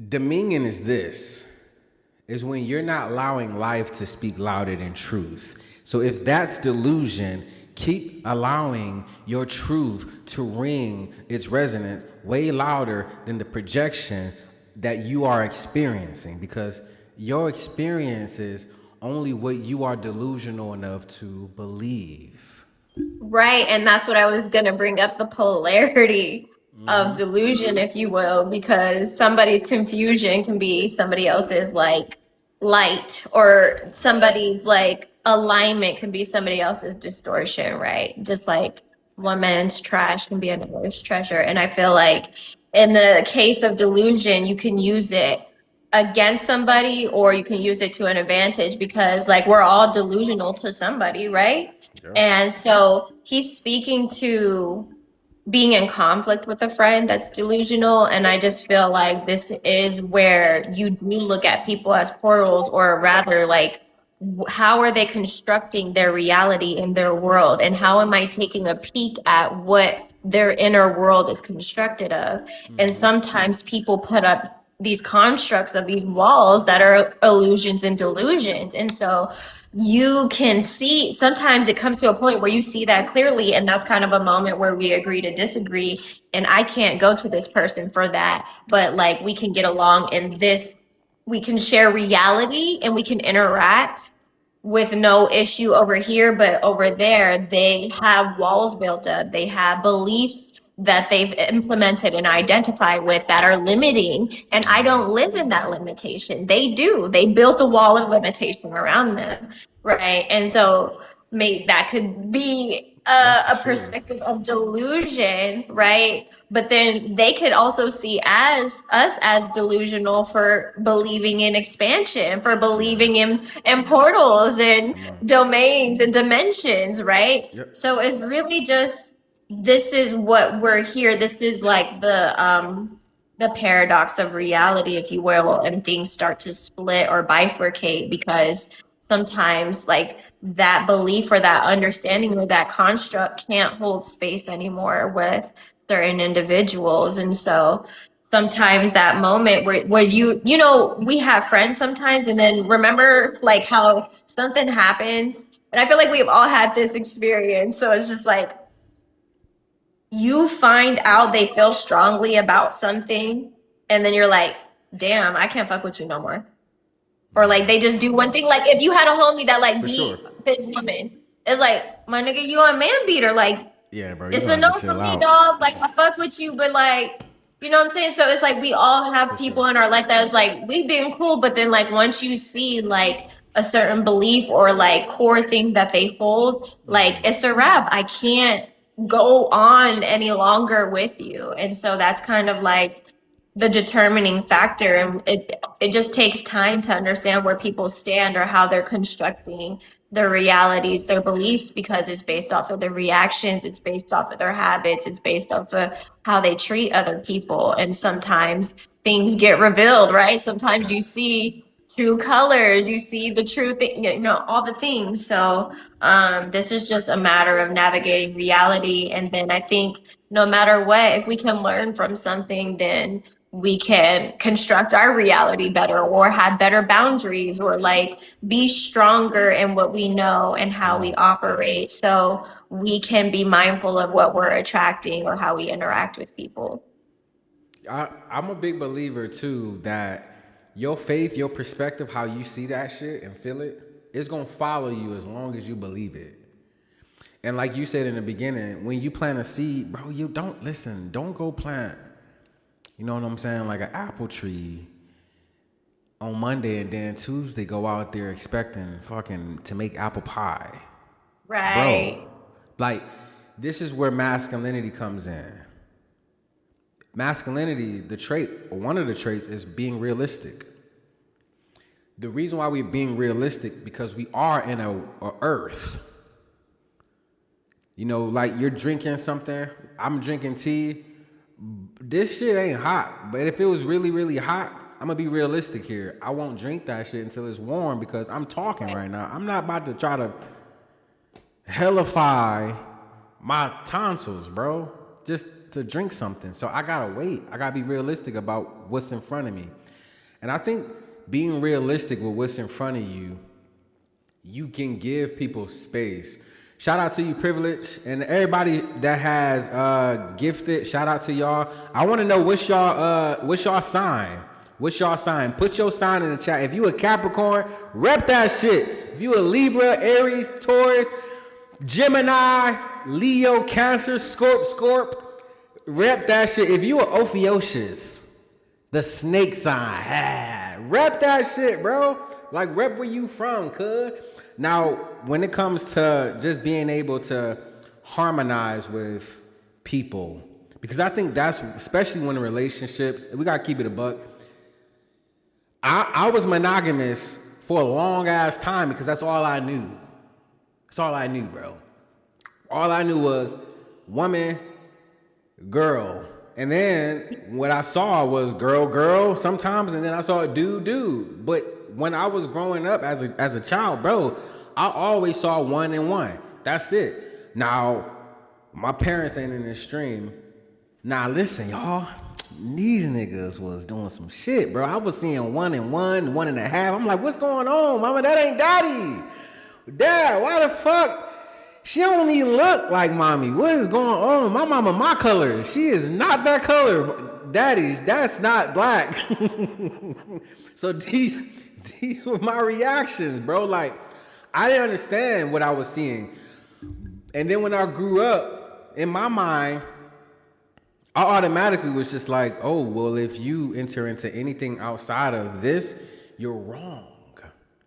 dominion is when you're not allowing life to speak louder than truth. So if that's delusion, keep allowing your truth to ring its resonance way louder than the projection that you are experiencing, because your experience is only what you are delusional enough to believe. Right, and that's what I was gonna bring up, the polarity of delusion, if you will, because somebody's confusion can be somebody else's like light, or somebody's like alignment can be somebody else's distortion, right? Just like one man's trash can be another's treasure. And I feel like in the case of delusion, you can use it against somebody or you can use it to an advantage, because like we're all delusional to somebody, right? Yeah. And so he's speaking to being in conflict with a friend that's delusional. And I just feel like this is where you do look at people as portals, or rather like, how are they constructing their reality in their world? And how am I taking a peek at what their inner world is constructed of? And sometimes people put up these constructs of these walls that are illusions and delusions. And so you can see, sometimes it comes to a point where you see that clearly, and that's kind of a moment where we agree to disagree, and I can't go to this person for that, but like we can get along in this, we can share reality and we can interact with no issue over here, but over there they have walls built up, they have beliefs that they've implemented and identified with that are limiting, and I don't live in that limitation. They do. They built a wall of limitation around them. right? And so that could be That's for a sure. perspective of delusion, right? But then they could also see as us as delusional for believing in expansion, for Yeah. believing in portals and Come on. domains and dimensions, right? Yep. So it's really just, this is what we're here. This is like the paradox of reality, if you will, and things start to split or bifurcate because sometimes like that belief or that understanding or that construct can't hold space anymore with certain individuals. And so sometimes that moment where you know, we have friends sometimes, and then remember like how something happens, and I feel like we've all had this experience. So it's just like you find out they feel strongly about something, and then you're like, damn, I can't fuck with you no more. Or like they just do one thing. Like if you had a homie that like For sure. beat his woman, it's like, my nigga, you a man beater. Like Yeah, bro. You it's gonna a have to no for chill me, out. dog. Like I fuck with you, but like, you know what I'm saying? So it's like we all have For sure. people in our life that's like, we've been cool, but then like once you see like a certain belief or like core thing that they hold, like it's a wrap. I can't go on any longer with you. And so that's kind of like the determining factor. And it just takes time to understand where people stand or how they're constructing their realities, their beliefs, because it's based off of their reactions, it's based off of their habits, it's based off of how they treat other people. And sometimes things get revealed, right? Sometimes you Facts. see true colors, you see the true thing, you know, all the things. So this is just a matter of navigating reality. And then I think no matter what, if we can learn from something, then we can construct our reality better or have better boundaries or like be stronger in what we know and Come how we on. operate so we can be mindful of what we're attracting or how we interact with people. I'm a big believer too that your faith, your perspective, how you see that shit and feel it, it's gonna follow you as long as you believe it. And like you said in the beginning, when you plant a seed, bro, you don't listen. Don't go plant, you know what I'm saying, like an apple tree on Monday and then Tuesday go out there expecting fucking to make apple pie. Bro, Right. like this is where masculinity comes in. Masculinity, the trait, or one of the traits is being realistic. The reason why we're being realistic because we are in a earth. You know, like you're drinking something, I'm drinking tea. This shit ain't hot, but if it was really, really hot, I'm gonna be realistic here. I won't drink that shit until it's warm because I'm talking Right. right now. I'm not about to try to hellify my tonsils, bro, just to drink something. So I gotta wait. I gotta be realistic about what's in front of me. And I think being realistic with what's in front of you, you can give people space. Shout out to you, Privilege, and everybody that has gifted. Shout out to y'all. I want to know what's y'all sign. What's y'all sign? Put your sign in the chat. If you a Capricorn, rep that shit. If you a Libra, Aries, Taurus, Gemini, Leo, Cancer, Scorp, rep that shit. If you a Ophiuchus, the snake sign, rep that shit, bro. Like, rep where you from, cuz. Now, when it comes to just being able to harmonize with people, because I think that's, especially when in relationships, we gotta keep it a buck. I was monogamous for a long ass time because that's all I knew. That's all I knew, bro. All I knew was woman, girl. And then what I saw was girl sometimes, and then I saw dude. But when I was growing up as a child, bro, I always saw one and one. That's it. Now, my parents ain't in this stream. Now listen, y'all. These niggas was doing some shit, bro. I was seeing one and one, 1.5. I'm like, what's going on, mama? That ain't daddy. Dad, why the fuck? She don't even look like mommy. What is going on? My mama, my color. She is not that color. Daddy, that's not black. So these were my reactions, bro. Like, I didn't understand what I was seeing. And then when I grew up, in my mind, I automatically was just like, oh, well, if you enter into anything outside of this, you're wrong.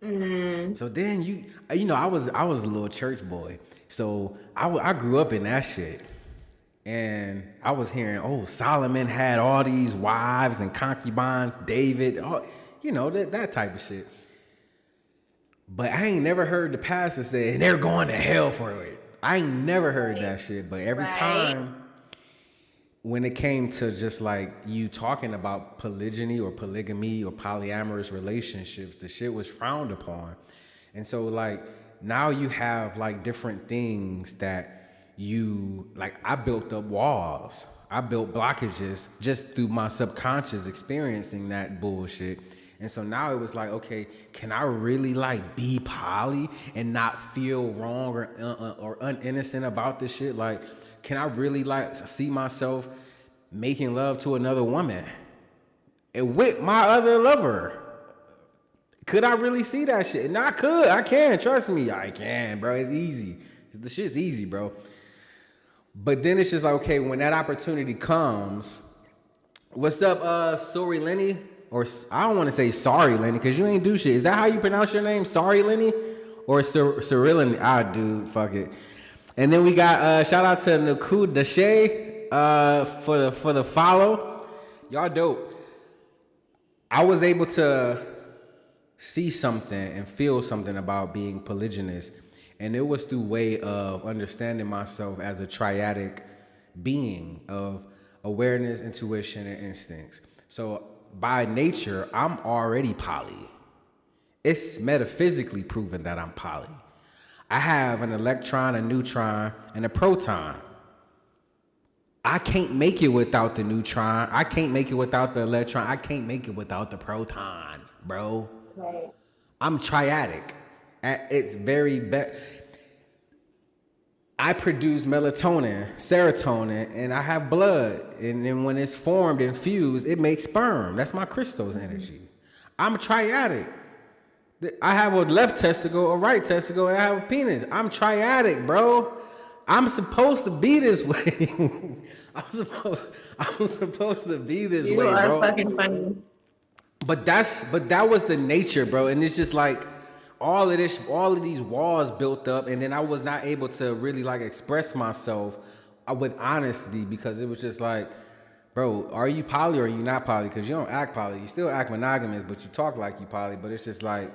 Mm. So then I was a little church boy. So I grew up in that shit. And I was hearing, oh, Solomon had all these wives and concubines, David, that type of shit. But I ain't never heard the pastor say, and they're going to hell for it. I ain't never heard that shit. But every Right. time when it came to just like you talking about polygyny or polygamy or polyamorous relationships, the shit was frowned upon. And so like now you have like different things that I built up walls. I built blockages just through my subconscious experiencing that bullshit. And so now it was like, okay, can I really like be poly and not feel wrong or uninnocent about this shit? Like, can I really like see myself making love to another woman and with my other lover? Could I really see that shit? And I could. I can. Trust me. I can, bro. It's easy. The shit's easy, bro. But then it's just like, okay, when that opportunity comes, what's up, sorry Lenny? Or I don't want to say sorry Lenny, because you ain't do shit. Is that how you pronounce your name? Sorry Lenny? Or Cyrillian? Ah, dude, fuck it. And then we got shout out to Naku Dashay for the follow. Y'all dope. I was able to see something and feel something about being polygynous. And it was through way of understanding myself as a triadic being of awareness, intuition, and instincts. So by nature, I'm already poly. It's metaphysically proven that I'm poly. I have an electron, a neutron, and a proton. I can't make it without the neutron. I can't make it without the electron. I can't make it without the proton, bro. Right. I'm triadic. At its very best. I produce melatonin, serotonin, and I have blood. And then when it's formed and fused, it makes sperm. That's my crystals energy. I'm triadic. I have a left testicle, a right testicle, and I have a penis. I'm triadic, bro. I'm supposed to be this way. I'm supposed to be this You way, are bro. fucking funny. But that was the nature, bro. And it's just like all of these walls built up, and then I was not able to really like express myself with honesty because it was just like, bro, are you poly or are you not poly? Because you don't act poly. You still act monogamous, but you talk like you poly. But it's just like,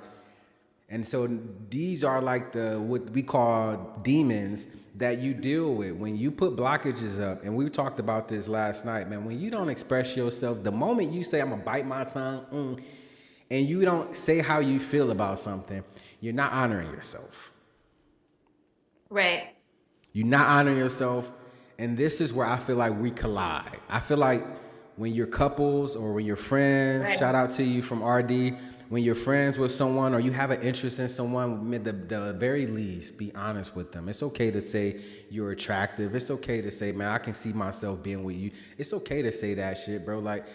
and so these are like what we call demons that you deal with when you put blockages up. And we talked about this last night, man. When you don't express yourself, the moment you say I'm gonna bite my tongue, and you don't say how you feel about something, you're not honoring yourself. Right. You're not honoring yourself. And this is where I feel like we collide. I feel like when you're couples or when you're friends, Right. shout out to you from RD, when you're friends with someone or you have an interest in someone, the very least, be honest with them. It's okay to say you're attractive. It's okay to say, man, I can see myself being with you. It's okay to say that shit, bro. Like,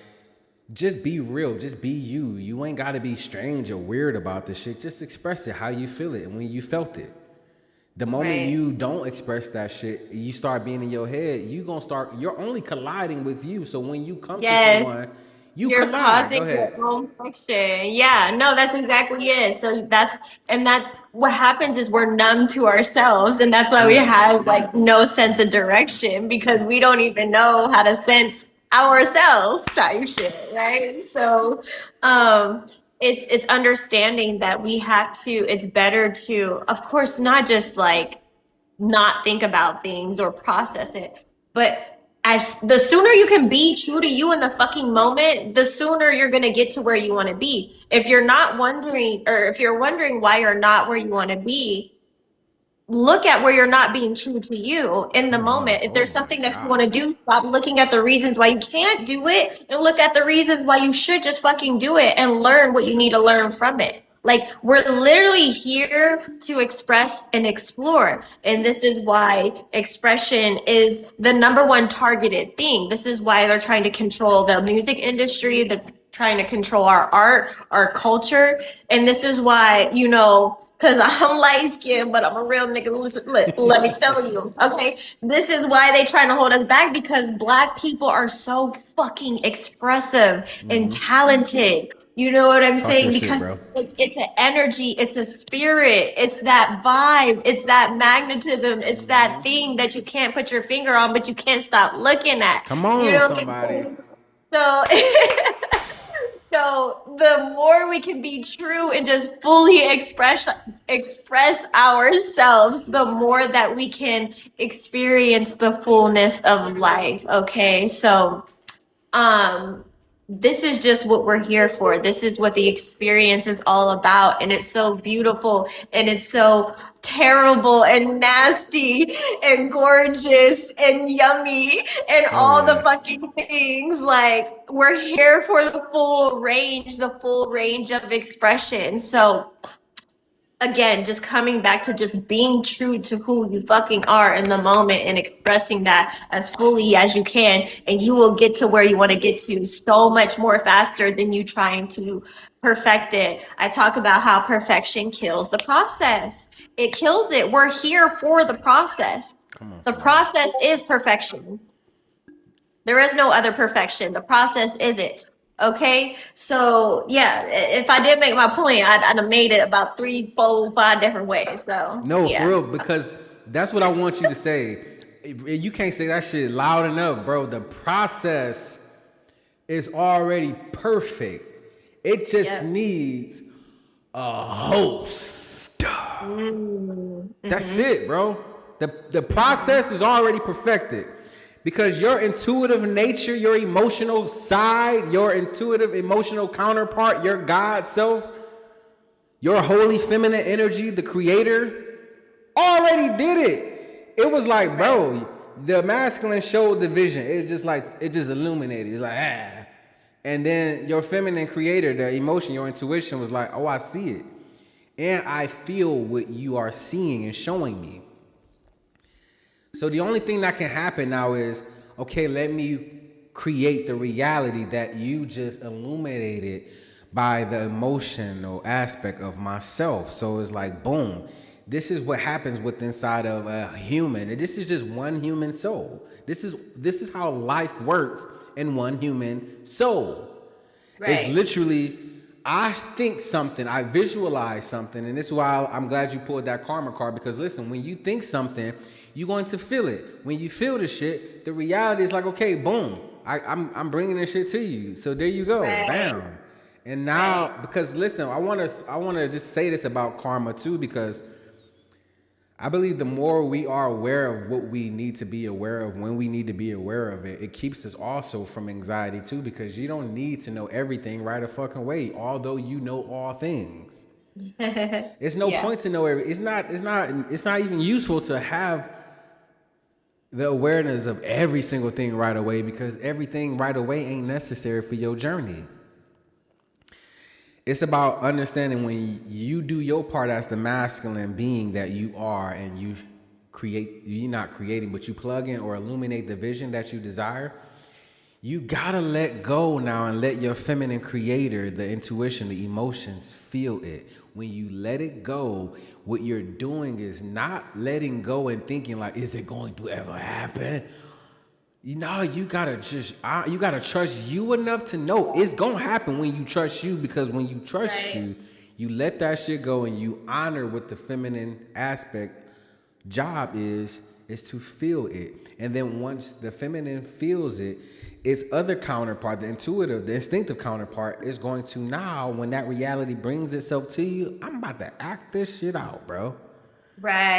just be real. Just be you. You ain't got to be strange or weird about this shit. Just express it how you feel it and when you felt it. The moment Right. you don't express that shit, you start being in your head, you're only colliding with you. So when you come to Yes. someone, you You're collide. Go causing ahead. your own friction. Yeah, no, that's exactly it. So that's what happens is we're numb to ourselves, and that's why we have like no sense of direction because we don't even know how to sense ourselves type shit, right? So it's understanding that we have to, it's better to, of course, not just like not think about things or process it. But as the sooner you can be true to you in the fucking moment, the sooner you're going to get to where you want to be. If you're not wondering, or if you're wondering why you're not where you want to be, look at where you're not being true to you in the moment. If there's something that you want to do, stop looking at the reasons why you can't do it and look at the reasons why you should just fucking do it and learn what you need to learn from it. Like, we're literally here to express and explore. And this is why expression is the number one targeted thing. This is why they're trying to control the music industry. They're trying to control our art, our culture. And this is why, because I'm light skinned, but I'm a real nigga. Listen, let me tell you, okay? This is why they trying to hold us back because Black people are so fucking expressive and talented. You know what I'm Talk your saying? shit, Because bro. it's an energy, it's a spirit, it's that vibe, it's that magnetism, it's that thing that you can't put your finger on, but you can't stop looking at. Come You on, know what I'm somebody. saying? So, so the more we can be true and just fully express ourselves, the more that we can experience the fullness of life. Okay, so um this is just what we're here for. This is what the experience is all about, and it's so beautiful and it's so terrible and nasty and gorgeous and yummy and Hell all the yeah. fucking things. Like, we're here for the full range of expression. So again, just coming back to just being true to who you fucking are in the moment and expressing that as fully as you can, and you will get to where you want to get to so much more faster than you trying to perfect it. I talk about how perfection kills the process. It kills it. We're here for the process. Come on, The somebody. process is perfection. There is no other perfection. The process is it. Okay. So yeah, if I did make my point, I'd have made it about 3, 4, 5 different ways. So No, for yeah. real, because that's what I want you to say. You can't say that shit loud enough, bro. The process is already perfect. It just Yep. needs a host. That's Mm-hmm. it, bro. The Mm-hmm. process is already perfected because your intuitive nature, your emotional side, your intuitive emotional counterpart, your God self, your holy feminine energy, the creator, already did it. It was like, Right. bro, the masculine showed the vision. It just like it just illuminated. It's like ah. And then your feminine creator, the emotion, your intuition was like, oh, I see it. And I feel what you are seeing and showing me. So the only thing that can happen now is, okay, let me create the reality that you just illuminated by the emotional aspect of myself. So it's like, boom, this is what happens with inside of a human. And this is just one human soul. This is how life works in one human soul. It's Right. literally, I think something, I visualize something, and this is why I'm glad you pulled that karma card because listen, when you think something, you're going to feel it. When you feel the shit, the reality is like, okay, boom, I'm bringing this shit to you. So there you go, Right. bam. And Right. now, because listen, I wanna just say this about karma too, because I believe the more we are aware of what we need to be aware of when we need to be aware of it, it keeps us also from anxiety too, because you don't need to know everything right a fucking way, although you know all things. It's no Yeah. point to know every it's not even useful to have the awareness of every single thing right away because everything right away ain't necessary for your journey. It's about understanding when you do your part as the masculine being that you are and you create, you're not creating, but you plug in or illuminate the vision that you desire. You gotta let go now and let your feminine creator, the intuition, the emotions feel it. When you let it go, what you're doing is not letting go and thinking like, is it going to ever happen? You know, you gotta trust you enough to know it's gonna happen when you trust you. Because when you trust Right. you, you let that shit go and you honor what the feminine aspect job is to feel it. And then once the feminine feels it, its other counterpart, the intuitive, the instinctive counterpart, is going to now, when that reality brings itself to you, I'm about to act this shit out, bro.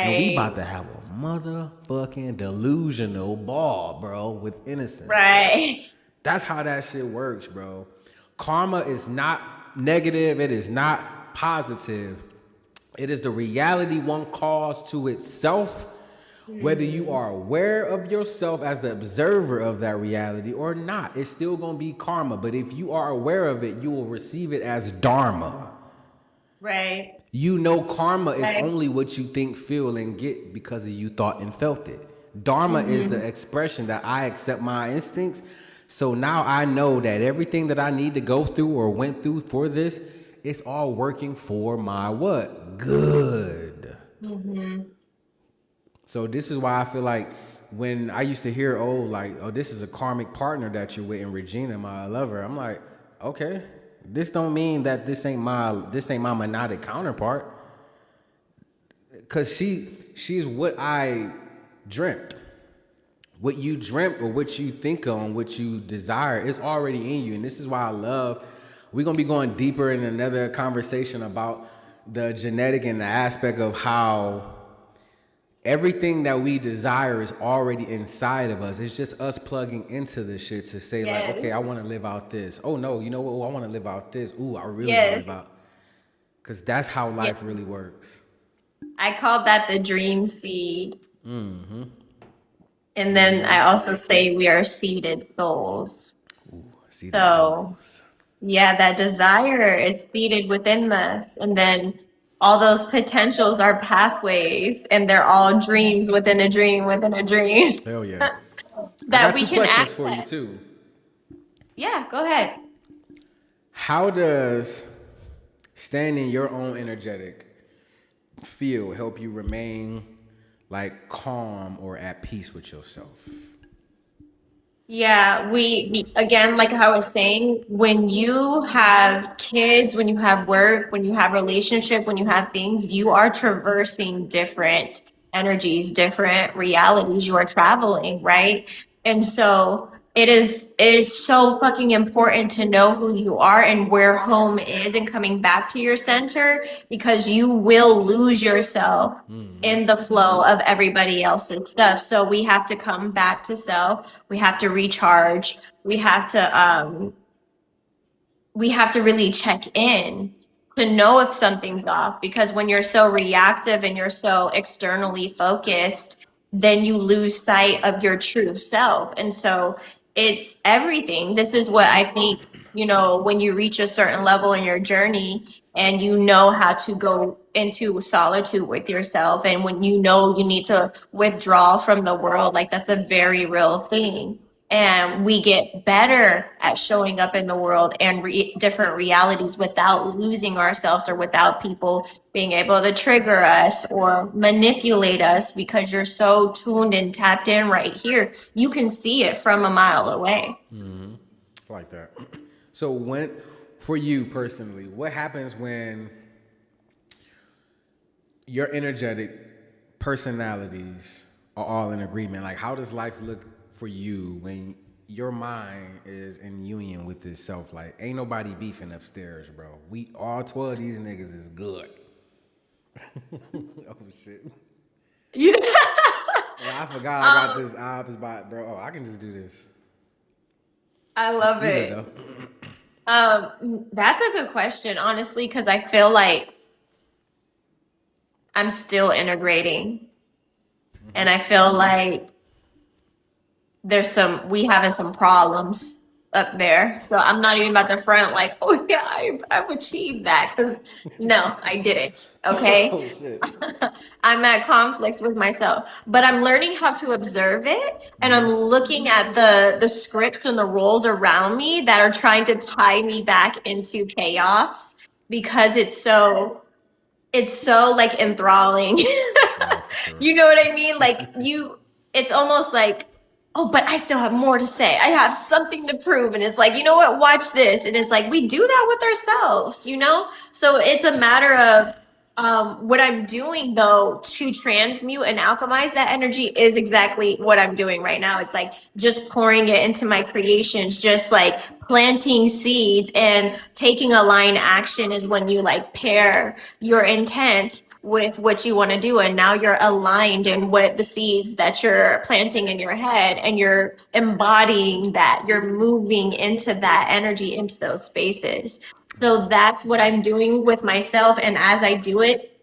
And we about Right. to have a motherfucking delusional ball, bro, with innocence. Right. That's how that shit works, bro. Karma is not negative, it is not positive. It is the reality one calls to itself, whether you Hmm. are aware of yourself as the observer of that reality or not. It's still gonna be karma. But if you are aware of it, you will receive it as dharma. Right. You know karma is Right. only what you think, feel, and get because of you thought and felt it. Dharma is the Mm-hmm. expression that I accept my instincts. So now I know that everything that I need to go through or went through for this, it's all working for my what? Good. Mm-hmm. So this is why I feel like when I used to hear, oh, like, oh, this is a karmic partner that you're with, and Regina, my lover, I'm like, okay, This don't mean that this ain't my monadic counterpart. Cause she's what I dreamt. What you dreamt or what you think on, what you desire is already in you. And this is why I love, we're gonna be going deeper in another conversation about the genetic and the aspect of how everything that we desire is already inside of us. It's just us plugging into the shit to say like, Yes. okay, I want to live out this. Oh no, you know what? Oh, I want to live out this. Ooh, I really want to live Yes. out. Because that's how Yeah. life really works. I call that the dream seed. And then I also say we are seeded souls. See the So souls. yeah, that desire is seated within us. And then all those potentials are pathways, and they're all dreams within a dream within a dream Hell yeah. I that got we two can questions for you access. too. Yeah, go ahead. How does staying in your own energetic field help you remain like calm or at peace with yourself? Yeah, again, like I was saying, when you have kids, when you have work, when you have relationship, when you have things, you are traversing different energies, different realities. You are traveling, right? And so it is so fucking important to know who you are and where home is and coming back to your center, because you will lose yourself in the flow of everybody else's stuff. So we have to come back to self. We have to recharge. We have to really check in to know if something's off, because when you're so reactive and you're so externally focused, then you lose sight of your true self. And so it's everything. This is what I think, when you reach a certain level in your journey and you know how to go into solitude with yourself, and when you know you need to withdraw from the world, like that's a very real thing. And we get better at showing up in the world and different realities without losing ourselves, or without people being able to trigger us or manipulate us, because you're so tuned and tapped in right here. You can see it from a mile away. I like that. So for you personally, what happens when your energetic personalities are all in agreement? Like, how does life look for you when your mind is in union with itself? Like, ain't nobody beefing upstairs, bro. We all 12 of these niggas is good. Oh shit. You Yeah, I forgot I got this opposite bot, bro. Oh, I can just do this. I love You good it. though? That's a good question, honestly, because I feel like I'm still integrating, and I feel like we having some problems up there. So I'm not even about to front like, oh yeah, I've achieved that, because no, I didn't. Okay. Oh shit. I'm at conflicts with myself, but I'm learning how to observe it, and I'm looking at the scripts and the roles around me that are trying to tie me back into chaos, because it's so like enthralling. No, for sure. You know what I mean? It's almost like, oh, but I still have more to say. I have something to prove. And it's like, you know what? Watch this. And it's like, we do that with ourselves. So it's a matter of what I'm doing, though, to transmute and alchemize that energy is exactly what I'm doing right now. It's like just pouring it into my creations, just like planting seeds, and taking aligned action is when you like pair your intent with what you want to do. And now you're aligned in what the seeds that you're planting in your head, and you're embodying that. You're moving into that energy, into those spaces. So that's what I'm doing with myself. And as I do it,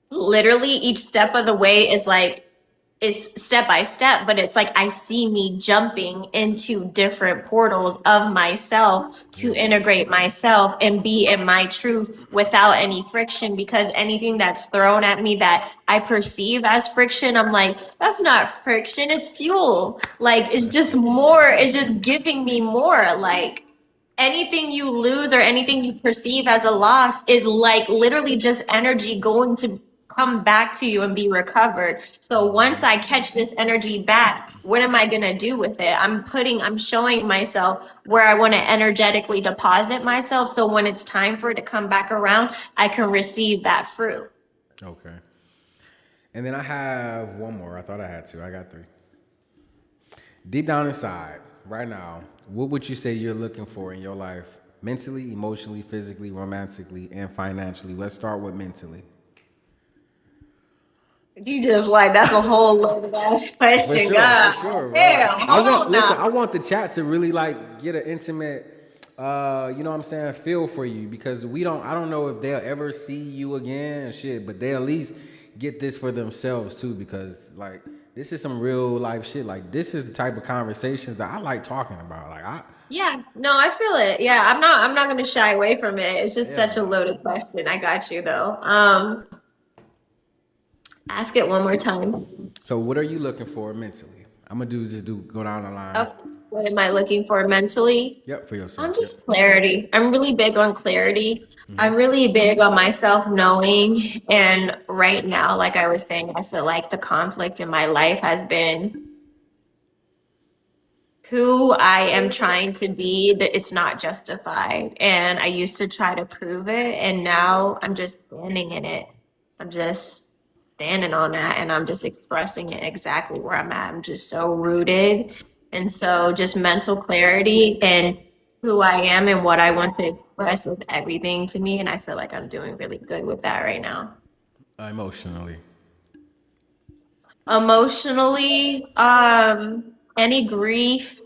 literally each step of the way is step by step, but it's like I see me jumping into different portals of myself to integrate myself and be in my truth without any friction. Because anything that's thrown at me that I perceive as friction, I'm like, that's not friction, it's fuel. Like, it's just more, it's just giving me more. Like, anything you lose or anything you perceive as a loss is like literally just energy going to come back to you and be recovered. So once I catch this energy back, what am I going to do with it? I'm showing myself where I want to energetically deposit myself. So when it's time for it to come back around, I can receive that fruit. Okay. And then I have one more. I thought I had two. I got three. Deep down inside, right now, what would you say you're looking for in your life? Mentally, emotionally, physically, romantically, and financially. Let's start with mentally. You just like, that's a whole loaded ass question, For God. sure, bro. Damn, I hold want on listen. now. I want the chat to really like get an intimate, you know what I'm saying, feel for you because we don't. I don't know if they'll ever see you again and shit, but they at least get this for themselves too because like this is some real life shit. Like this is the type of conversations that I like talking about. Like I, Yeah, no, I feel it. Yeah, I'm not gonna shy away from it. It's just such a yeah. loaded question. I got you though. Ask it one more time. So what are you looking for mentally? I'm gonna do go down the line. Oh, what am I looking for mentally? Yep, for I'm yourself. Yep. just clarity. I'm really big on clarity. I'm really big on myself knowing. And right now, like I was saying, I feel like the conflict in my life has been who I am trying to be, that it's not justified. And I used to try to prove it, and now I'm just standing in it. I'm just standing on that, and I'm just expressing it exactly where I'm at. I'm just so rooted. And so just mental clarity and who I am and what I want to express with everything to me. And I feel like I'm doing really good with that right now. Emotionally. Emotionally, any grief,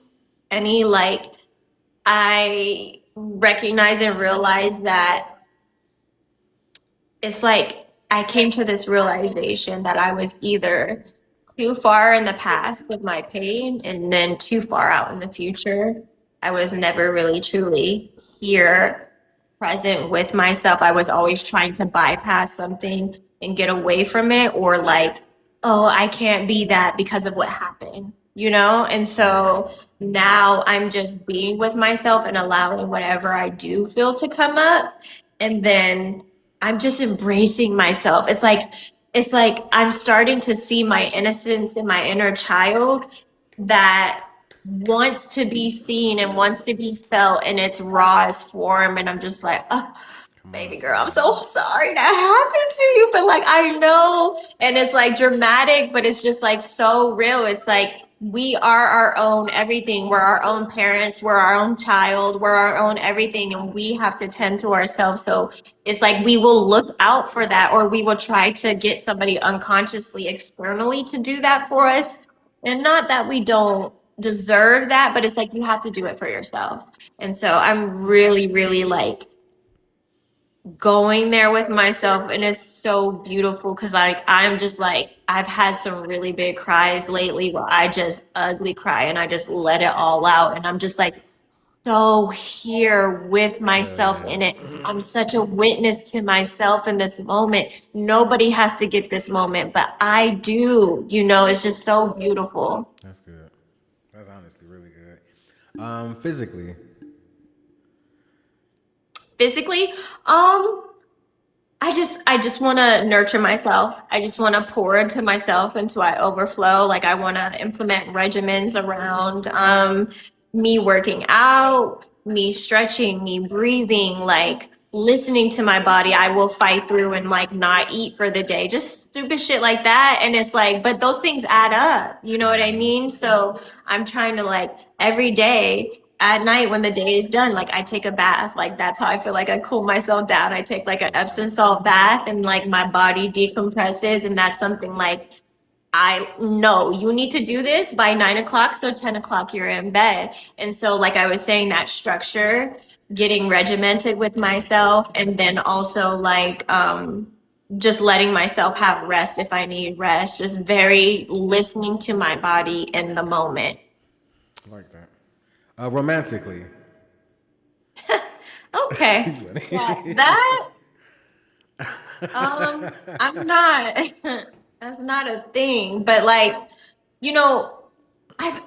any like I recognize and realize that it's like I came to this realization that I was either too far in the past of my pain and then too far out in the future. I was never really truly here, present with myself. I was always trying to bypass something and get away from it, or like, oh, I can't be that because of what happened, you know? And so now I'm just being with myself and allowing whatever I do feel to come up. And then I'm just embracing myself. It's like I'm starting to see my innocence in my inner child that wants to be seen and wants to be felt in its rawest form. And I'm just like, oh, Come on, baby son. girl, I'm so sorry that happened to you. But like, I know. And it's like dramatic, but it's just like so real. It's like we are our own everything. We're our own parents. We're our own child. We're our own everything. And we have to tend to ourselves. So it's like we will look out for that, or we will try to get somebody unconsciously externally to do that for us. And not that we don't deserve that, but it's like you have to do it for yourself. And so I'm really, really like going there with myself, and it's so beautiful because like I'm just like I've had some really big cries lately where I just ugly cry and I just let it all out, and I'm just like so here with Hell myself yeah. in it. I'm such a witness to myself in this moment. Nobody has to get this moment, but I do. It's just so beautiful. That's good. That's honestly really good. Physically. Physically, um, I just want to nurture myself. I just want to pour into myself until I overflow. Like I want to implement regimens around me working out, me stretching, me breathing, like listening to my body. I will fight through and like not eat for the day. Just stupid shit like that. And it's like, but those things add up. You know what I mean? So I'm trying to like every day at night when the day is done, like I take a bath. Like that's how I feel like I cool myself down. I take like an Epsom salt bath and like my body decompresses. And that's something like I know you need to do this by 9 o'clock. So 10 o'clock you're in bed. And so like I was saying, that structure, getting regimented with myself, and then also like just letting myself have rest if I need rest, just very listening to my body in the moment. I like that. Romantically. Okay. That I'm not that's not a thing, but like, you know, I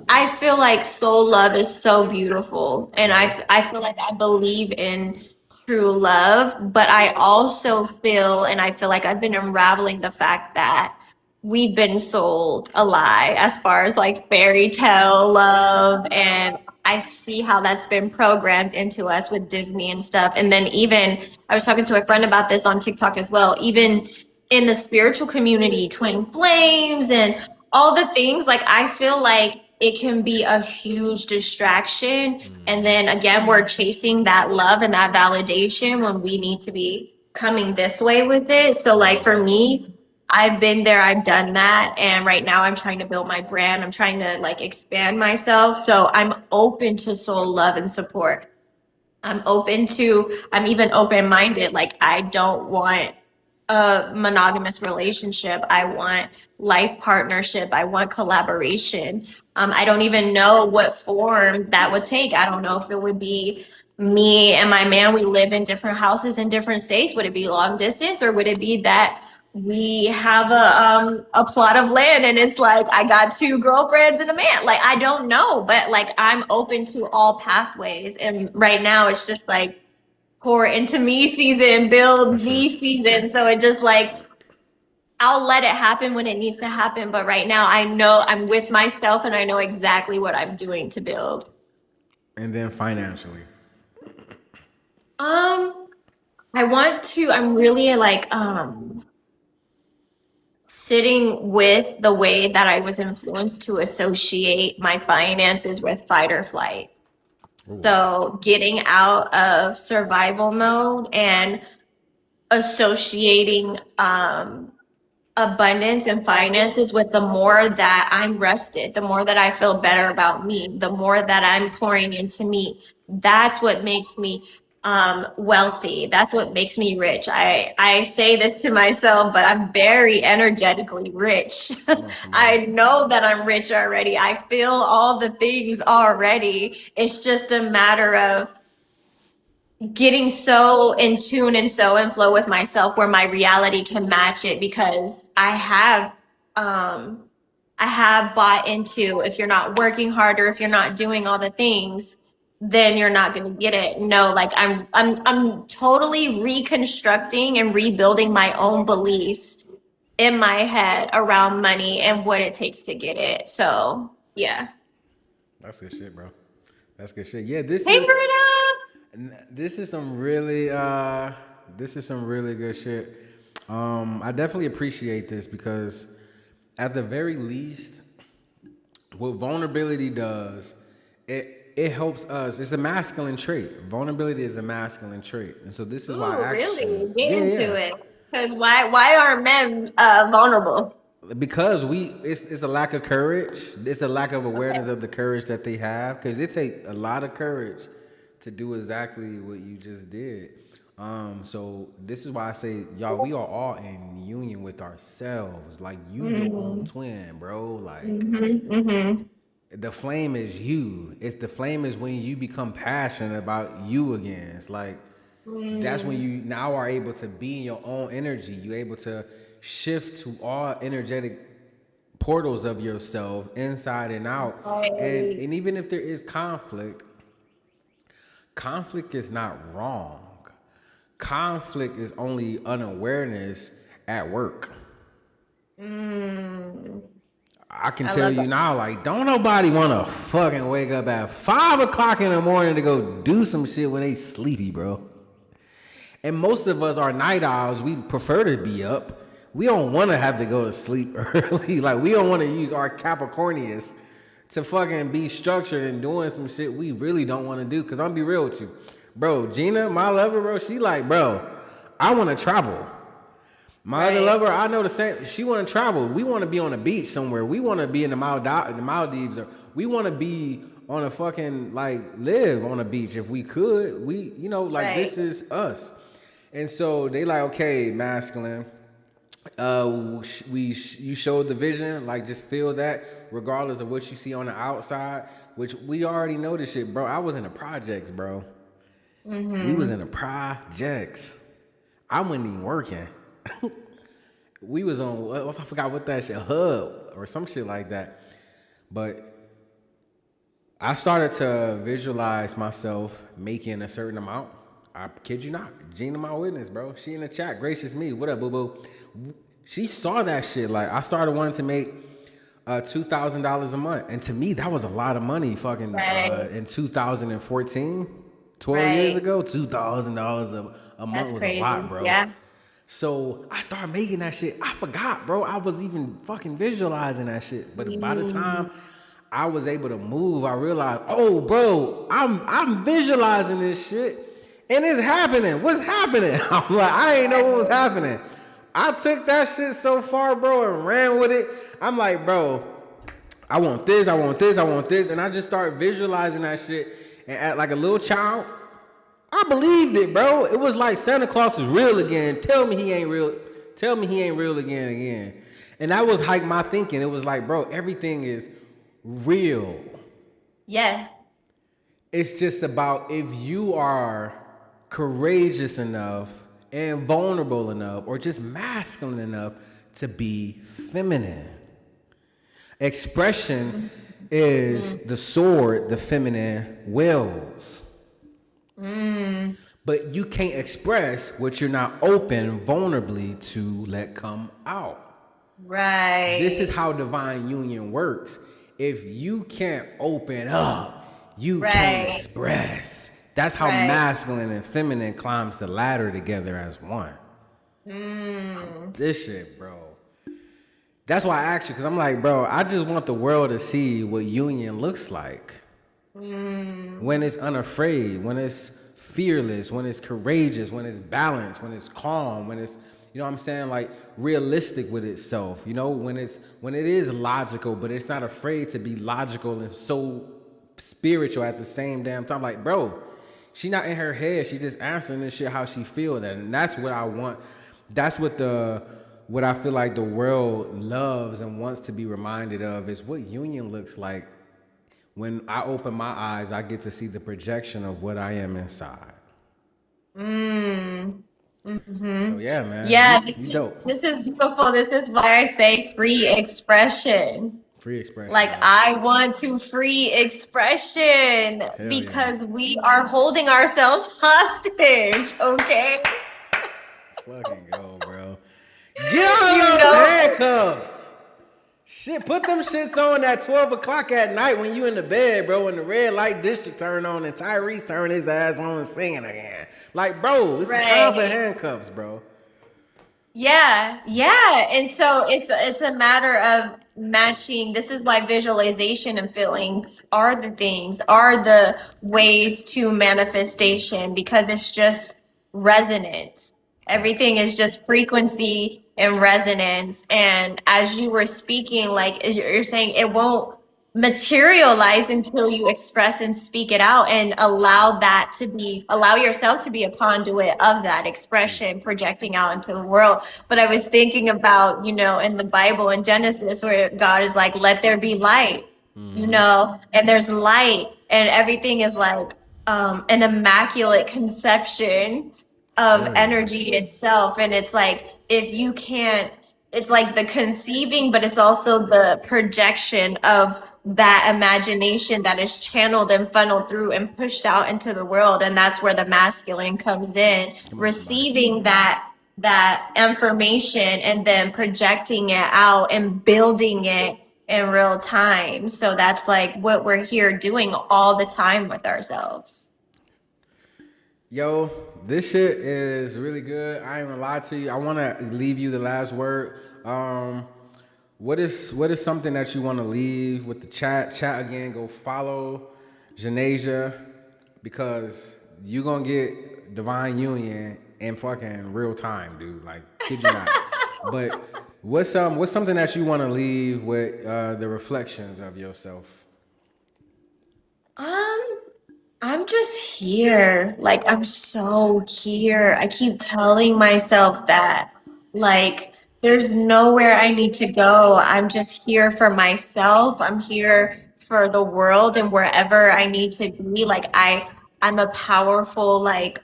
I feel like soul love is so beautiful, and Right. I feel like I believe in true love, but I also feel, and I feel like I've been unraveling the fact that we've been sold a lie as far as like fairy tale love. And I see how that's been programmed into us with Disney and stuff. And then even I was talking to a friend about this on TikTok as well, even in the spiritual community, twin flames and all the things, like I feel like it can be a huge distraction. And then again, we're chasing that love and that validation when we need to be coming this way with it. So like for me, I've been there, I've done that, and right now I'm trying to build my brand. I'm trying to like expand myself. So I'm open to soul love and support. I'm even open minded. Like, I don't want a monogamous relationship. I want life partnership. I want collaboration. I don't even know what form that would take. I don't know if it would be me and my man, we live in different houses in different states. Would it be long distance, or would it be that we have a plot of land and it's like I got two girlfriends and a man? Like, I don't know, but like I'm open to all pathways. And right now it's just like pour into me season, build For sure. Z season. So it just like I'll let it happen when it needs to happen. But right now I know I'm with myself and I know exactly what I'm doing to build. And then financially. Um, I'm really like sitting with the way that I was influenced to associate my finances with fight or flight. So getting out of survival mode and associating abundance and finances with the more that I'm rested, the more that I feel better about me, the more that I'm pouring into me. That's what makes me wealthy. That's what makes me rich. I say this to myself, but I'm very energetically rich. On some I know that I'm rich already. I feel all the things already. It's just a matter of getting so in tune and so in flow with myself where my reality can match it, because um I have bought into, if you're not working harder, if you're not doing all the things, then you're not going to get it. No, like I'm totally reconstructing and rebuilding my own beliefs in my head around money and what it takes to get it. So, yeah. That's good shit, bro. That's good shit. Yeah, this Hey, is Britta. this is some really this is some really good shit. I definitely appreciate this because at the very least, what vulnerability does, it helps us. It's a masculine trait. Vulnerability is a masculine trait, and so this is why Ooh, actually, really? Get yeah, into yeah. it. Because why are men vulnerable? Because it's a lack of courage. It's a lack of Okay. awareness of the courage that they have. Because it takes a lot of courage to do exactly what you just did. So this is why I say, y'all, we are all in union with ourselves. Like you, your own Mm-hmm. twin, bro. Like Mm-hmm. Mm-hmm. the flame is you. It's the flame is when you become passionate about you again. It's like that's when Mm. you now are able to be in your own energy. You're able to shift to all energetic portals of yourself inside and out. Right. And even if there is conflict, conflict is not wrong. Conflict is only unawareness at work. Mm. I can I tell love you that. now, like, don't nobody want to fucking wake up at 5 o'clock in the morning to go do some shit when they sleepy, bro. And most of us are night owls. We prefer to be up. We don't want to have to go to sleep early. Like, we don't want to use our Capricornius to fucking be structured and doing some shit we really don't want to do. Cause I'm gonna be real with you. Bro, Gina, my lover, bro, she like, bro, I want to travel. My other Right. lover, I know the same. She want to travel. We want to be on a beach somewhere. We want to be in the Maldives, or we want to be on a fucking like live on a beach if we could. We, like Right. this is us. And so they like, okay, masculine. You showed the vision, like just feel that, regardless of what you see on the outside. Which we already know this shit, bro. I was in the projects, bro. We was Mm-hmm. in the projects. I wasn't even working. We was on, I forgot what that shit, hub or some shit like that. But I started to visualize myself making a certain amount. I kid you not. Gina, my witness, bro. She in the chat. Gracious me. What up, boo boo? She saw that shit. Like, I started wanting to make $2,000 a month. And to me, that was a lot of money fucking Right. in 2014. 12 years Right. ago, $2,000 a month That's was a lot, crazy. bro. Yeah. So I started making that shit. I forgot, bro. I was even fucking visualizing that shit. But by the Mm, time I was able to move, I realized, oh, bro, I'm visualizing this shit, and it's happening. What's happening? I'm like, I ain't know what was right. happening. I took that shit so far, bro, and ran with it. I'm like, bro, I want this, I want this, I want this, and I just started visualizing that shit. And act like a little child, I believed it, bro. It was like Santa Claus is real again. Tell me he ain't real. Tell me he ain't real again. And that was like my thinking. It was like, bro, everything is real. Yeah. It's just about if you are courageous enough and vulnerable enough or just masculine enough to be feminine. Expression is the sword the feminine wields. But you can't express what you're not open vulnerably to let come out. This is Right. how divine union works. If you can't open up, you can't Right. express. That's how Right. masculine and feminine climbs the ladder together as one. Mm. This shit, bro. That's why I asked you, because I'm like, bro, I just want the world to see what union looks like. Mm. When it's unafraid, when it's fearless, when it's courageous, when it's balanced, when it's calm, when it's, you know what I'm saying, like realistic with itself, you know, when it is logical, but it's not afraid to be logical and so spiritual at the same damn time. Like, bro, she not in her head, she just answering this shit how she feel that. And that's what I want. That's what I feel like the world loves and wants to be reminded of is what union looks like. When I open my eyes, I get to see the projection of what I am inside. Mm. So Hmm. yeah, man, Yeah, you dope. this is beautiful. This is why I say free expression. Free expression, Like, bro. I want to free expression Hell yeah. because we are holding ourselves hostage, okay? Fucking go, bro. Get out You of those know? handcuffs. Shit, put them shits on at 12 o'clock at night when you in the bed, bro, when the red light district turn on and Tyrese turn his ass on and singing again. Like, bro, it's the time for Right. handcuffs, bro. Yeah, yeah. And so it's a matter of matching. This is why visualization and feelings are the things, are the ways to manifestation because it's just resonance. Facts. Everything is just frequency and resonance. And as you were speaking, like as you're saying, it won't materialize until you express and speak it out and allow yourself to be a conduit of that expression projecting out into the world. But I was thinking about, in the Bible in Genesis where God is like, let there be light, and there's light and everything is like an immaculate conception of Hell yeah. energy itself. And it's like, if you can't, it's like the conceiving, but it's also the projection of that imagination that is channeled and funneled through and pushed out into the world. And that's where the masculine comes in, Come on, somebody. receiving that information and then projecting it out and building it in real time. So that's like what we're here doing all the time with ourselves. Yo, this shit is really good. I ain't gonna lie to you. I wanna leave you the last word. What is something that you wanna leave with the chat? Chat again, go follow Janasia because you gonna get divine union in fucking real time, dude. Like, kid you not. But what's something that you wanna leave with the reflections of yourself? Um, I'm just here. Like, I'm so here. I keep telling myself that, like, there's nowhere I need to go. I'm just here for myself. I'm here for the world and wherever I need to be. Like, I'm a powerful, like,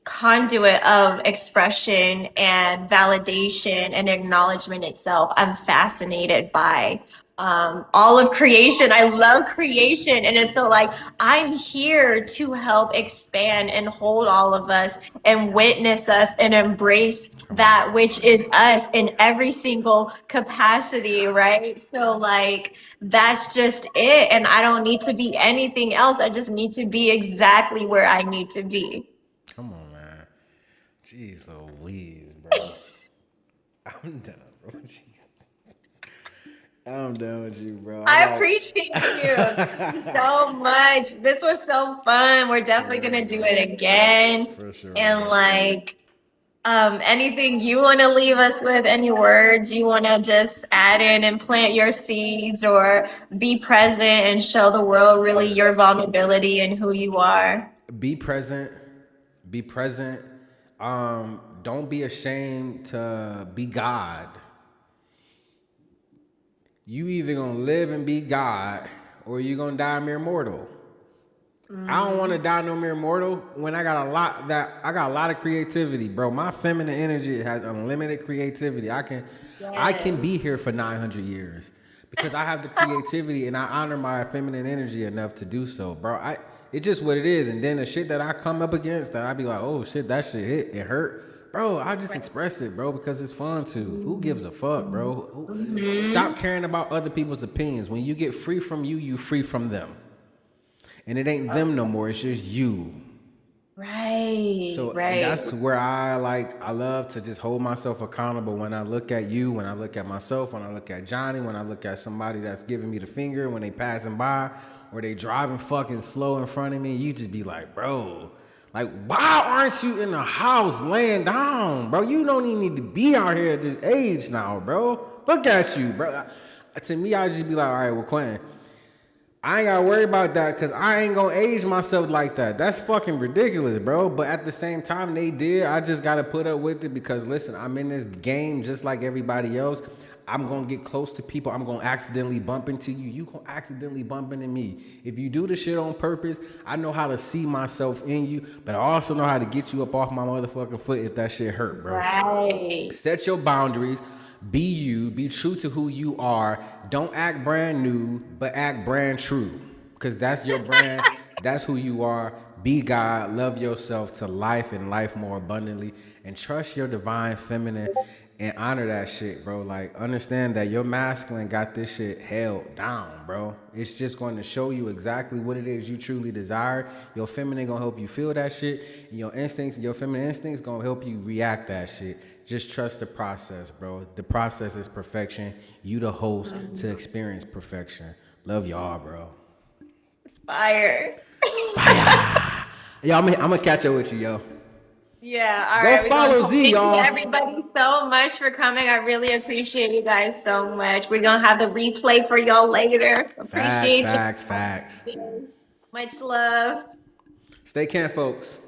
conduit of expression and validation and acknowledgement itself. I'm fascinated by all of creation. I love creation. And it's so like, I'm here to help expand and hold all of us and witness us and embrace Come on. that which is us in every single capacity, right? So, like, that's just it. And I don't need to be anything else. I just need to be exactly where I need to be. Come on, man. Jeez Louise, bro. I'm done, bro. I'm done with you, bro. I appreciate you so much. This was so fun. We're definitely gonna do it again. For sure, And bro. like, anything you want to leave us with, any words you want to just add in and plant your seeds or be present and show the world really your vulnerability and who you are. Be present. Be present. Don't be ashamed to be God. You either gonna live and be God, or you gonna die a mere mortal. I don't want to die no mere mortal when I got a lot of creativity, bro. My feminine energy has unlimited creativity. I can be here for 900 years because I have the creativity and I honor my feminine energy enough to do so, bro. It's just what it is. And then the shit that I come up against, that I be like, oh shit, that shit hit, it hurt, bro. I just express it, bro, because it's fun to. Who gives a fuck, bro? Stop caring about other people's opinions. When you get free from you, you free from them. And it ain't them no more. It's just you. Right. So Right. that's where I love to just hold myself accountable when I look at you, when I look at myself, when I look at Johnny, when I look at somebody that's giving me the finger, when they passing by or they driving fucking slow in front of me. You just be like, bro, like, why aren't you in the house laying down, bro? You don't even need to be out here at this age now, bro. Look at you, bro. To me, I just be like, all right, well, Quentin, I ain't gotta worry about that because I ain't gonna age myself like that. That's fucking ridiculous, bro. But at the same time, they did. I just gotta put up with it because, listen, I'm in this game just like everybody else. I'm gonna get close to people. I'm gonna accidentally bump into you. You gonna accidentally bump into me. If you do the shit on purpose, I know how to see myself in you, but I also know how to get you up off my motherfucking foot if that shit hurt, bro. Right. Set your boundaries. Be you. Be true to who you are. Don't act brand new, but act brand true. Because that's your brand. That's who you are. Be God. Love yourself to life and life more abundantly. And trust your divine feminine and honor that shit, bro. Like, understand that your masculine got this shit held down, bro. It's just going to show you exactly what it is you truly desire. Your feminine going to help you feel that shit. And your instincts, your feminine instincts going to help you react that shit. Just trust the process, bro. The process is perfection. You the host to experience perfection. Love y'all, bro. Fire. Yo, I'm gonna catch up with you, yo. Yeah, all Go right. follow Z, Thank y'all. you everybody so much for coming. I really appreciate you guys so much. We're gonna have the replay for y'all later. Facts, Appreciate facts, facts. you. Much love. Stay can, folks.